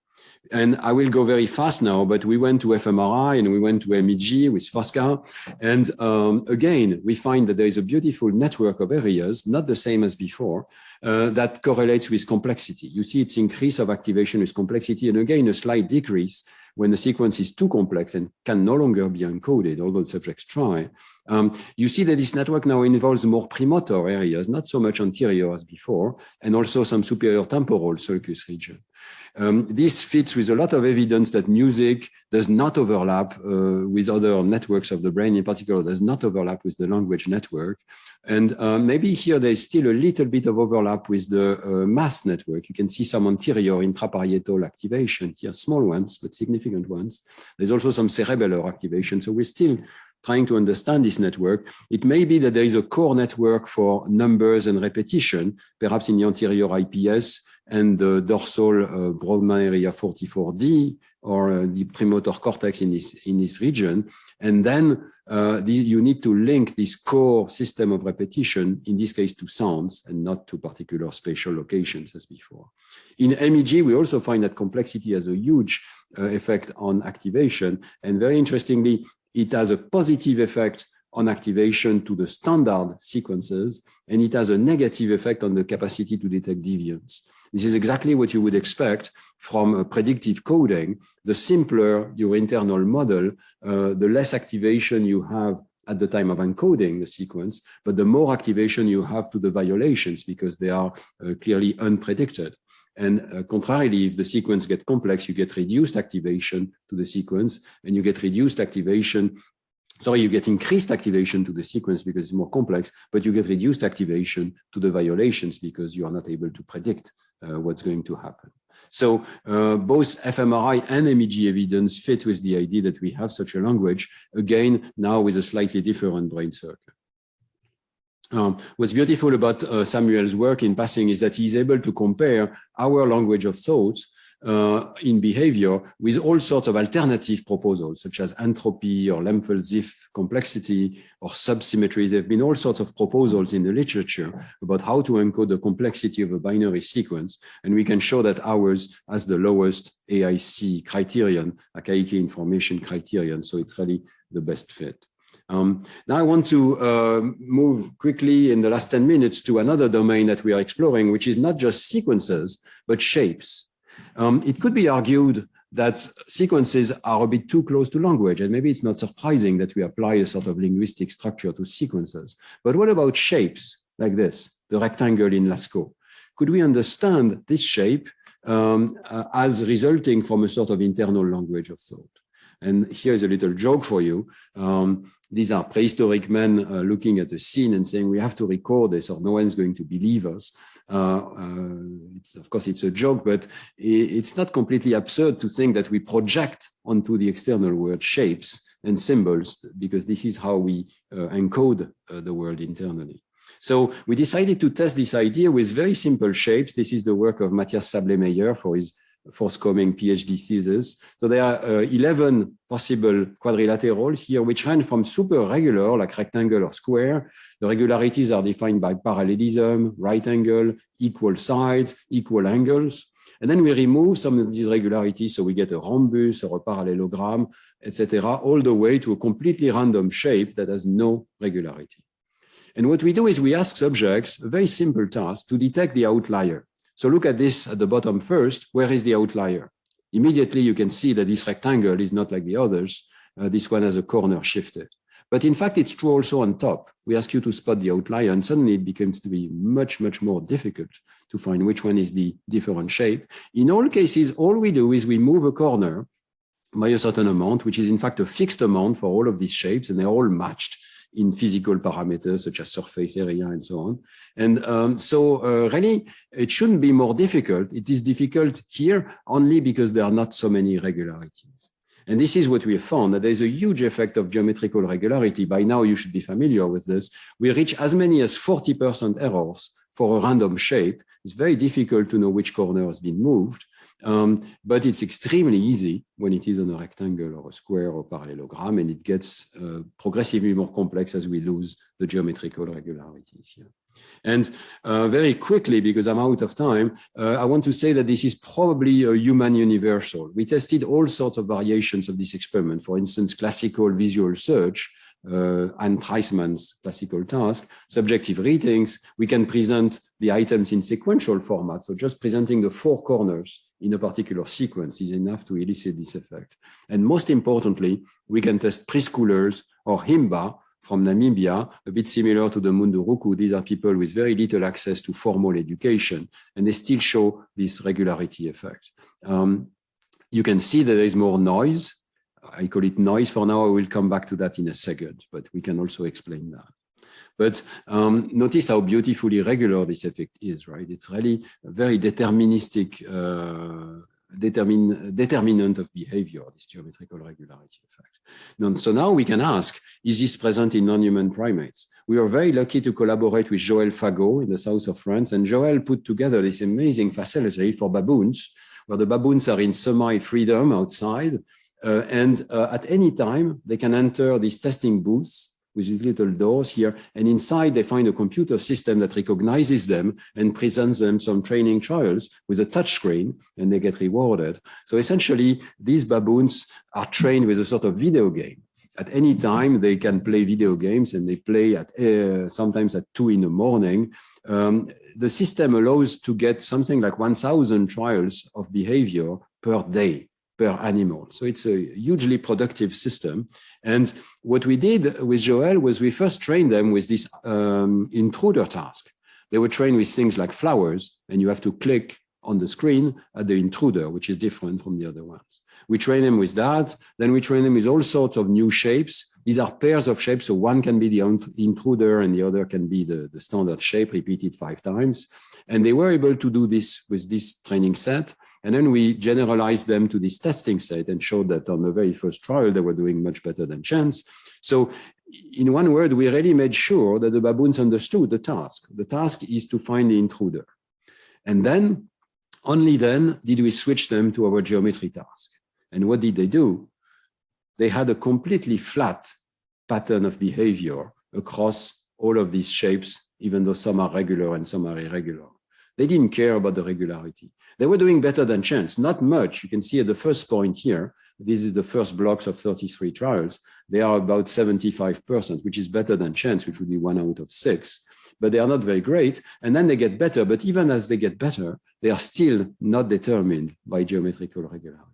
And I will go very fast now, but we went to fMRI and we went to MEG with Fosca. And again, we find that there is a beautiful network of areas, not the same as before, that correlates with complexity. You see its increase of activation with complexity, and again, a slight decrease when the sequence is too complex and can no longer be encoded, although the subjects try. You see that this network now involves more premotor areas, not so much anterior as before, and also some superior temporal sulcus region. This fits with a lot of evidence that music does not overlap with other networks of the brain, in particular, does not overlap with the language network. And maybe here there's still a little bit of overlap with the mass network. You can see some anterior intraparietal activation here, small ones, but significant ones. There's also some cerebellar activation. So we're still trying to understand this network. It may be that there is a core network for numbers and repetition, perhaps in the anterior IPS and the dorsal Brodmann area 44D, or the premotor cortex in this region. And then you need to link this core system of repetition, in this case to sounds and not to particular spatial locations as before. In MEG, we also find that complexity has a huge effect on activation. And very interestingly, it has a positive effect on activation to the standard sequences, and it has a negative effect on the capacity to detect deviance. This is exactly what you would expect from predictive coding. The simpler your internal model, the less activation you have at the time of encoding the sequence, but the more activation you have to the violations, because they are clearly unpredicted. And contrarily, if the sequence gets complex, you get reduced activation to the sequence, and you get reduced activation. Sorry, you get increased activation to the sequence because it's more complex, but you get reduced activation to the violations because you are not able to predict what's going to happen. So both fMRI and MEG evidence fit with the idea that we have such a language, again, now with a slightly different brain circuit. What's beautiful about Samuel's work in passing is that he's able to compare our language of thought in behavior with all sorts of alternative proposals, such as entropy or Lempel-Ziff complexity or subsymmetry. There have been all sorts of proposals in the literature about how to encode the complexity of a binary sequence. And we can show that ours has the lowest AIC criterion, Archaic information criterion. So it's really the best fit. Now I want to move quickly in the last 10 minutes to another domain that we are exploring, which is not just sequences, but shapes. It could be argued that sequences are a bit too close to language, and maybe it's not surprising that we apply a sort of linguistic structure to sequences. But what about shapes like this, the rectangle in Lascaux? Could we understand this shape as resulting from a sort of internal language of thought? And here's a little joke for you. These are prehistoric men looking at a scene and saying, we have to record this or no one's going to believe us. Of course, it's a joke, but it's not completely absurd to think that we project onto the external world shapes and symbols, because this is how we encode the world internally. So we decided to test this idea with very simple shapes. This is the work of Matthias Sable-Meyer for his forthcoming PhD thesis. So there are 11 possible quadrilaterals here, which run from super regular, like rectangle or square. The regularities are defined by parallelism, right angle, equal sides, equal angles. And then we remove some of these regularities, so we get a rhombus or a parallelogram, etc., all the way to a completely random shape that has no regularity. And what we do is we ask subjects a very simple task to detect the outlier. So look at this at the bottom first. Where is the outlier? Immediately, you can see that this rectangle is not like the others. This one has a corner shifted. But in fact, it's true also on top. We ask you to spot the outlier, and suddenly it becomes to be much, much more difficult to find which one is the different shape. In all cases, all we do is we move a corner by a certain amount, which is in fact a fixed amount for all of these shapes, and they're all matched in physical parameters such as surface area and so on. And so really, it shouldn't be more difficult. It is difficult here only because there are not so many irregularities. And this is what we have found, that there's a huge effect of geometrical regularity. By now, you should be familiar with this. We reach as many as 40% errors for a random shape. It's very difficult to know which corner has been moved, but it's extremely easy when it is on a rectangle or a square or parallelogram, and it gets progressively more complex as we lose the geometrical regularities here. And very quickly, because I'm out of time, I want to say that this is probably a human universal. We tested all sorts of variations of this experiment. For instance, classical visual search Anne Treisman's classical task, subjective ratings, we can present the items in sequential format. So just presenting the 4 corners in a particular sequence is enough to elicit this effect. And most importantly, we can test preschoolers or Himba from Namibia, a bit similar to the Munduruku. These are people with very little access to formal education, and they still show this regularity effect. You can see that there is more noise. I call it noise for now. I will come back to that in a second, but we can also explain that. But notice how beautifully regular this effect is, right? It's really a very deterministic determinant of behavior, this geometrical regularity effect. So now we can ask, is this present in non-human primates? We are very lucky to collaborate with Joël Fagot in the south of France, and Joël put together this amazing facility for baboons, where the baboons are in semi-freedom outside, and at any time they can enter these testing booths with these little doors here, and inside they find a computer system that recognizes them and presents them some training trials with a touch screen, and they get rewarded. So essentially, these baboons are trained with a sort of video game. At any time, they can play video games, and they play at sometimes at 2 in the morning. The system allows to get something like 1,000 trials of behavior per day, per animal. So it's a hugely productive system. And what we did with Joël was we first trained them with this intruder task. They were trained with things like flowers, and you have to click on the screen at the intruder, which is different from the other ones. We train them with that. Then we train them with all sorts of new shapes. These are pairs of shapes. So one can be the intruder and the other can be the standard shape repeated 5 times. And they were able to do this with this training set. And then we generalized them to this testing set and showed that on the very first trial, they were doing much better than chance. So in one word, we really made sure that the baboons understood the task. The task is to find the intruder. And then, only then, did we switch them to our geometry task. And what did they do? They had a completely flat pattern of behavior across all of these shapes, even though some are regular and some are irregular. They didn't care about the regularity. They were doing better than chance, not much. You can see at the first point here, this is the first blocks of 33 trials. They are about 75%, which is better than chance, which would be 1 out of 6. But they are not very great. And then they get better. But even as they get better, they are still not determined by geometrical regularity.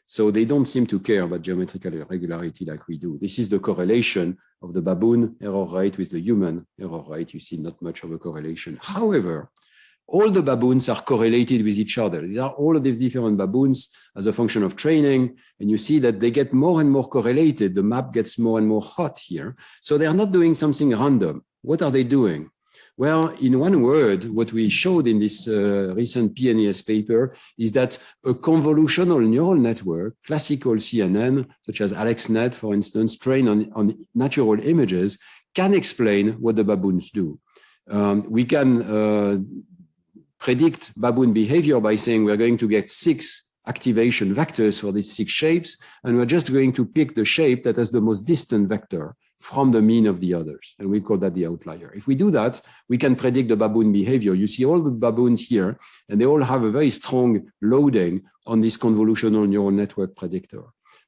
So they don't seem to care about geometrical regularity like we do. This is the correlation of the baboon error rate with the human error rate. You see not much of a correlation. However, all the baboons are correlated with each other. These are all of the different baboons as a function of training. And you see that they get more and more correlated. The map gets more and more hot here. So they are not doing something random. What are they doing? Well, in one word, what we showed in this recent PNAS paper is that a convolutional neural network, classical CNN, such as AlexNet, for instance, trained on natural images, can explain what the baboons do. We can predict baboon behavior by saying we're going to get 6 activation vectors for these 6 shapes, and we're just going to pick the shape that has the most distant vector from the mean of the others, and we call that the outlier. If we do that, we can predict the baboon behavior. You see all the baboons here, and they all have a very strong loading on this convolutional neural network predictor,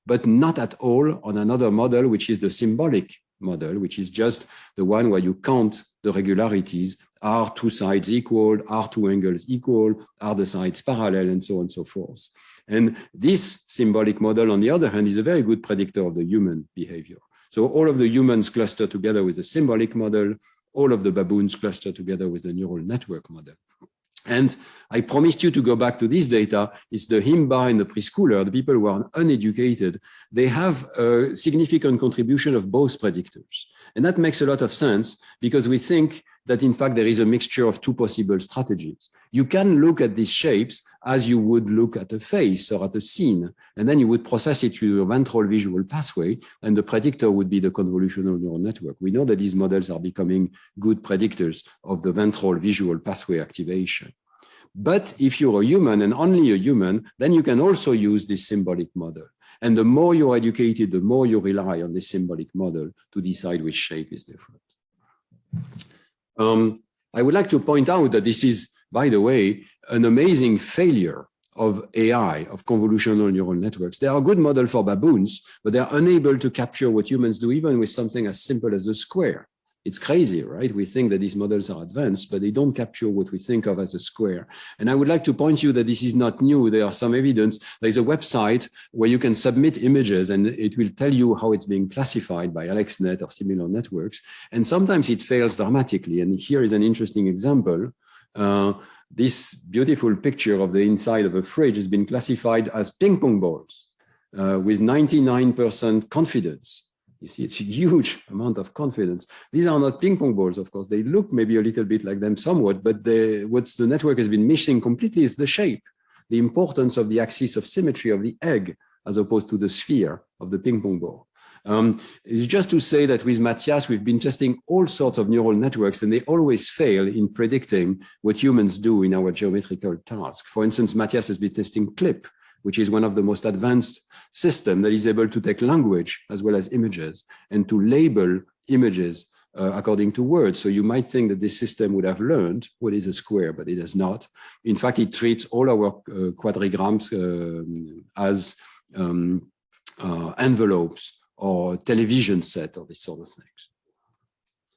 but not at all on another model, which is the symbolic model, which is just the one where you count the regularities. Are 2 sides equal? Are 2 angles equal? Are the sides parallel? And so on and so forth. And this symbolic model, on the other hand, is a very good predictor of the human behavior. So all of the humans cluster together with the symbolic model, all of the baboons cluster together with the neural network model. And I promised you to go back to this data. It's the Himba and the preschooler, the people who are uneducated. They have a significant contribution of both predictors. And that makes a lot of sense because we think that in fact there is a mixture of 2 possible strategies. You can look at these shapes as you would look at a face or at a scene, and then you would process it through your ventral visual pathway, and the predictor would be the convolutional neural network. We know that these models are becoming good predictors of the ventral visual pathway activation. But if you're a human and only a human, then you can also use this symbolic model. And the more you're educated, the more you rely on this symbolic model to decide which shape is different. I would like to point out that this is, by the way, an amazing failure of AI, of convolutional neural networks. They are a good model for baboons, but they are unable to capture what humans do, even with something as simple as a square. It's crazy, right? We think that these models are advanced, but they don't capture what we think of as a square. And I would like to point you that this is not new. There are some evidence. There's a website where you can submit images and it will tell you how it's being classified by AlexNet or similar networks. And sometimes it fails dramatically. And here is an interesting example. This beautiful picture of the inside of a fridge has been classified as ping pong balls with 99% confidence. You see, it's a huge amount of confidence. These are not ping pong balls, of course. They look maybe a little bit like them somewhat, but what the network has been missing completely is the shape, the importance of the axis of symmetry of the egg, as opposed to the sphere of the ping pong ball. It's just to say that with Matthias, we've been testing all sorts of neural networks, and they always fail in predicting what humans do in our geometrical tasks. For instance, Matthias has been testing CLIP, which is one of the most advanced systems that is able to take language as well as images and to label images according to words. So you might think that this system would have learned what is a square, but it has not. In fact, it treats all our quadrigrams as envelopes or television set or this sort of things.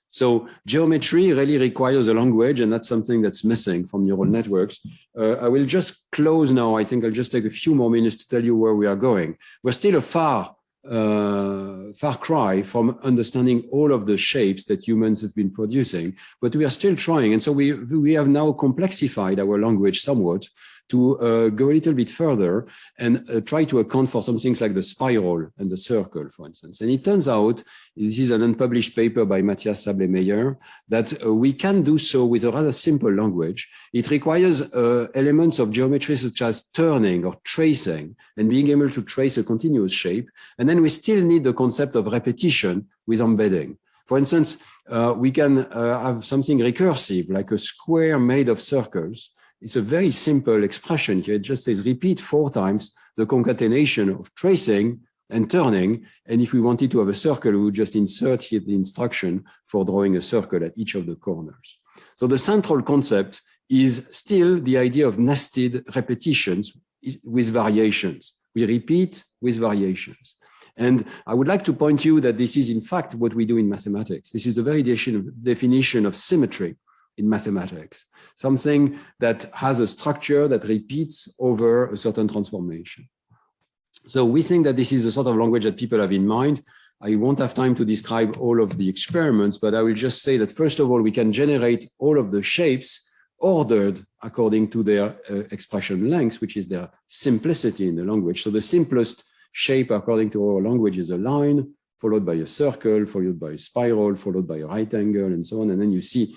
So geometry really requires a language, and that's something that's missing from neural networks. I will just close now. I think I'll just take a few more minutes to tell you where we are going. We're still a far cry from understanding all of the shapes that humans have been producing, but we are still trying. And so we have now complexified our language somewhat to go a little bit further and try to account for some things like the spiral and the circle, for instance. And it turns out, this is an unpublished paper by Matthias Sable-Meyer, that we can do so with a rather simple language. It requires elements of geometry such as turning or tracing and being able to trace a continuous shape. And then we still need the concept of repetition with embedding. For instance, we can have something recursive, like a square made of circles. It's a very simple expression here. It just says repeat 4 times the concatenation of tracing and turning. And if we wanted to have a circle, we would just insert here the instruction for drawing a circle at each of the corners. So the central concept is still the idea of nested repetitions with variations. We repeat with variations. And I would like to point you that this is in fact what we do in mathematics. This is the very definition of symmetry in mathematics, something that has a structure that repeats over a certain transformation. So we think that this is a sort of language that people have in mind. I won't have time to describe all of the experiments, but I will just say that first of all, we can generate all of the shapes ordered according to their expression length, which is their simplicity in the language. So the simplest shape according to our language is a line, followed by a circle, followed by a spiral, followed by a right angle, and so on. And then you see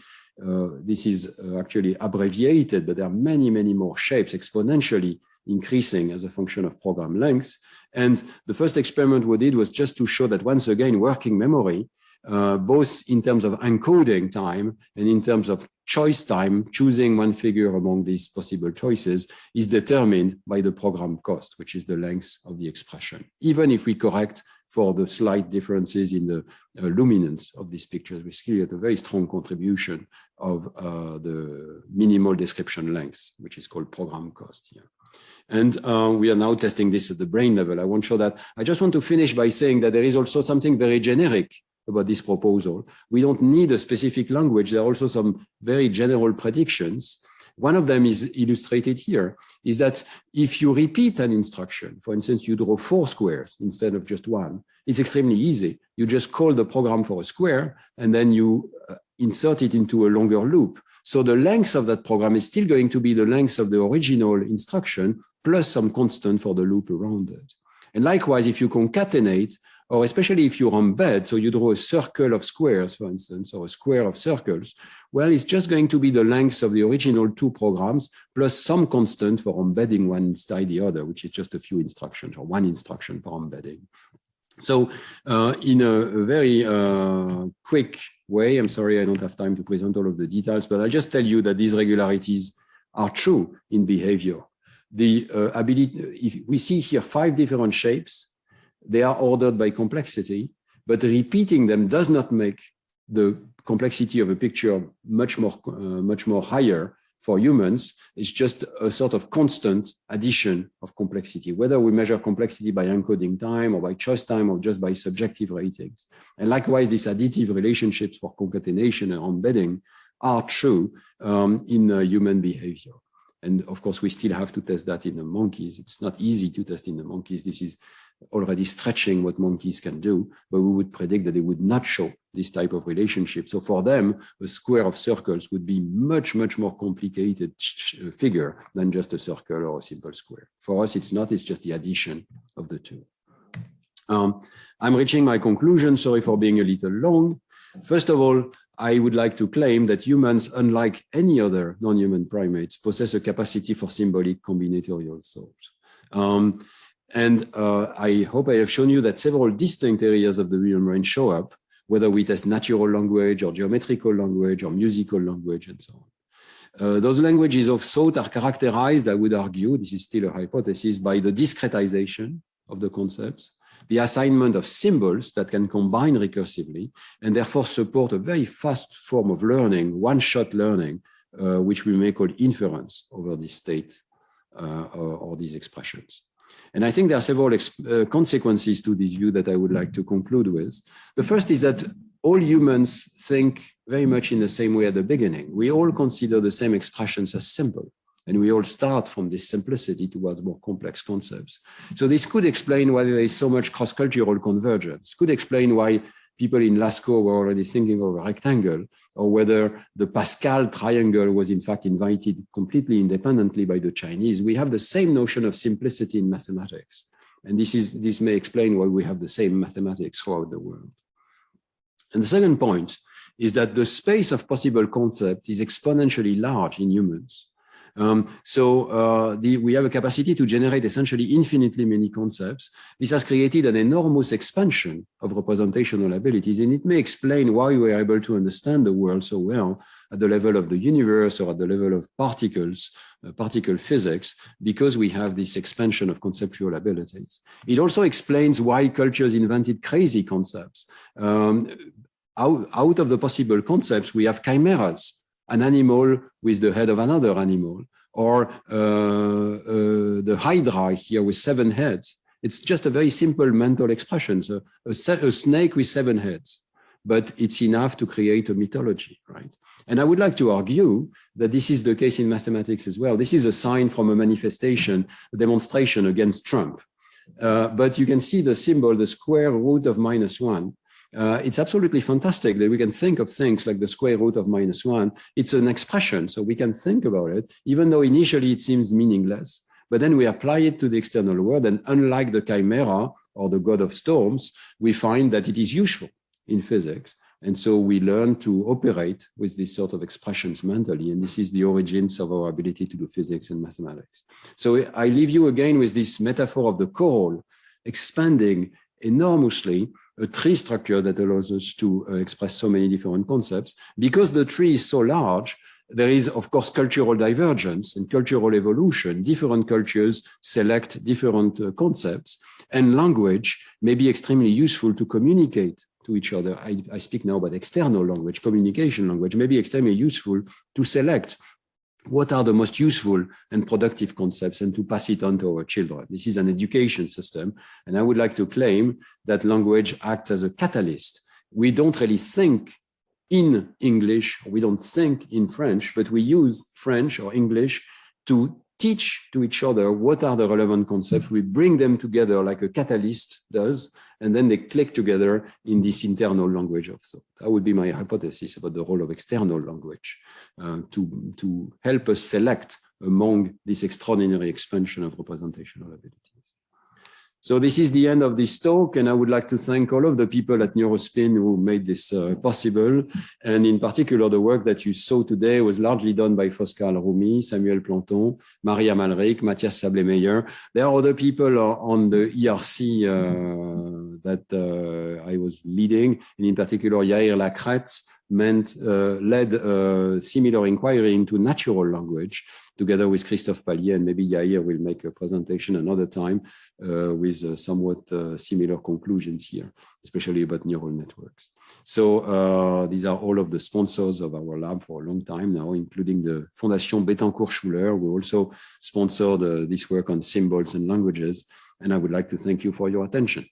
this is actually abbreviated, but there are many, many more shapes exponentially increasing as a function of program length. And the first experiment we did was just to show that once again, working memory, both in terms of encoding time and in terms of choice time, choosing one figure among these possible choices is determined by the program cost, which is the length of the expression, even if we correct for the slight differences in the luminance of these pictures. We still get a very strong contribution of the minimal description length, which is called program cost here. And we are now testing this at the brain level. I won't show that. I just want to finish by saying that there is also something very generic about this proposal. We don't need a specific language. There are also some very general predictions. One of them is illustrated here, is that if you repeat an instruction, for instance, you draw 4 squares instead of just 1, it's extremely easy. You just call the program for a square, and then you insert it into a longer loop. So the length of that program is still going to be the length of the original instruction, plus some constant for the loop around it. And likewise, if you concatenate, or especially if you embed, so you draw a circle of squares, for instance, or a square of circles, well, it's just going to be the length of the original 2 programs plus some constant for embedding one inside the other, which is just a few instructions or 1 instruction for embedding. So in a very quick way, I'm sorry, I don't have time to present all of the details, but I'll just tell you that these regularities are true in behavior. The if we see here 5 different shapes. They are ordered by complexity, but repeating them does not make the complexity of a picture much more higher for humans is just a sort of constant addition of complexity, whether we measure complexity by encoding time or by choice time or just by subjective ratings. And likewise, these additive relationships for concatenation and embedding are true in human behavior. And of course, we still have to test that in the monkeys. It's not easy to test in the monkeys. This is already stretching what monkeys can do, but we would predict that they would not show this type of relationship. So for them, a square of circles would be much, much more complicated figure than just a circle or a simple square. For us, it's not, it's just the addition of the two. I'm reaching my conclusion. Sorry for being a little long. First of all, I would like to claim that humans, unlike any other non-human primates, possess a capacity for symbolic combinatorial thought. I hope I have shown you that several distinct areas of the human brain show up, whether we test natural language or geometrical language or musical language and so on. Those languages of thought are characterized, I would argue, this is still a hypothesis, by the discretization of the concepts, the assignment of symbols that can combine recursively and therefore support a very fast form of learning, one-shot learning, which we may call inference over this state or these expressions. And I think there are several consequences to this view that I would like to conclude with. The first is that all humans think very much in the same way at the beginning. We all consider the same expressions as simple, and we all start from this simplicity towards more complex concepts. So this could explain why there is so much cross-cultural convergence, could explain why people in Lascaux were already thinking of a rectangle, or whether the Pascal triangle was in fact invited completely independently by the Chinese. We have the same notion of simplicity in mathematics. And this may explain why we have the same mathematics throughout the world. And the second point is that the space of possible concepts is exponentially large in humans. We have a capacity to generate essentially infinitely many concepts. This has created an enormous expansion of representational abilities, and it may explain why we are able to understand the world so well at the level of the universe or at the level of particles, particle physics, because we have this expansion of conceptual abilities. It also explains why cultures invented crazy concepts. Out of the possible concepts, we have chimeras, an animal with the head of another animal, or the hydra here with 7 heads. It's just a very simple mental expression, so a snake with 7 heads, but it's enough to create a mythology, right? And I would like to argue that this is the case in mathematics as well. This is a sign from a manifestation, a demonstration against Trump. But you can see the symbol, the square root of -1. It's absolutely fantastic that we can think of things like the square root of -1. It's an expression, so we can think about it, even though initially it seems meaningless. But then we apply it to the external world, and unlike the chimera or the god of storms, we find that it is useful in physics. And so we learn to operate with these sort of expressions mentally, and this is the origins of our ability to do physics and mathematics. So I leave you again with this metaphor of the coral expanding enormously, a tree structure that allows us to express so many different concepts. Because the tree is so large, there is, of course, cultural divergence and cultural evolution. Different cultures select different concepts, and language may be extremely useful to communicate to each other. I speak now about external language, communication language, may be extremely useful to select what are the most useful and productive concepts and to pass it on to our children. This is an education system. And I would like to claim that language acts as a catalyst. We don't really think in English, we don't think in French, but we use French or English to teach to each other what are the relevant concepts. We bring them together like a catalyst does, and then they click together in this internal language of thought. That would be my hypothesis about the role of external language to help us select among this extraordinary expansion of representational abilities. So this is the end of this talk, and I would like to thank all of the people at Neurospin who made this possible. And in particular, the work that you saw today was largely done by Foscal Rumi, Samuel Planton, Maria Malric, Matthias Sable-Meyer. There are other people on the ERC that I was leading, and in particular, Yair Lacretz led a similar inquiry into natural language together with Christophe Pallier, and maybe Yair will make a presentation another time with somewhat similar conclusions here, especially about neural networks. So these are all of the sponsors of our lab for a long time now, including the Fondation Bettencourt-Schuller, who also sponsored this work on symbols and languages. And I would like to thank you for your attention.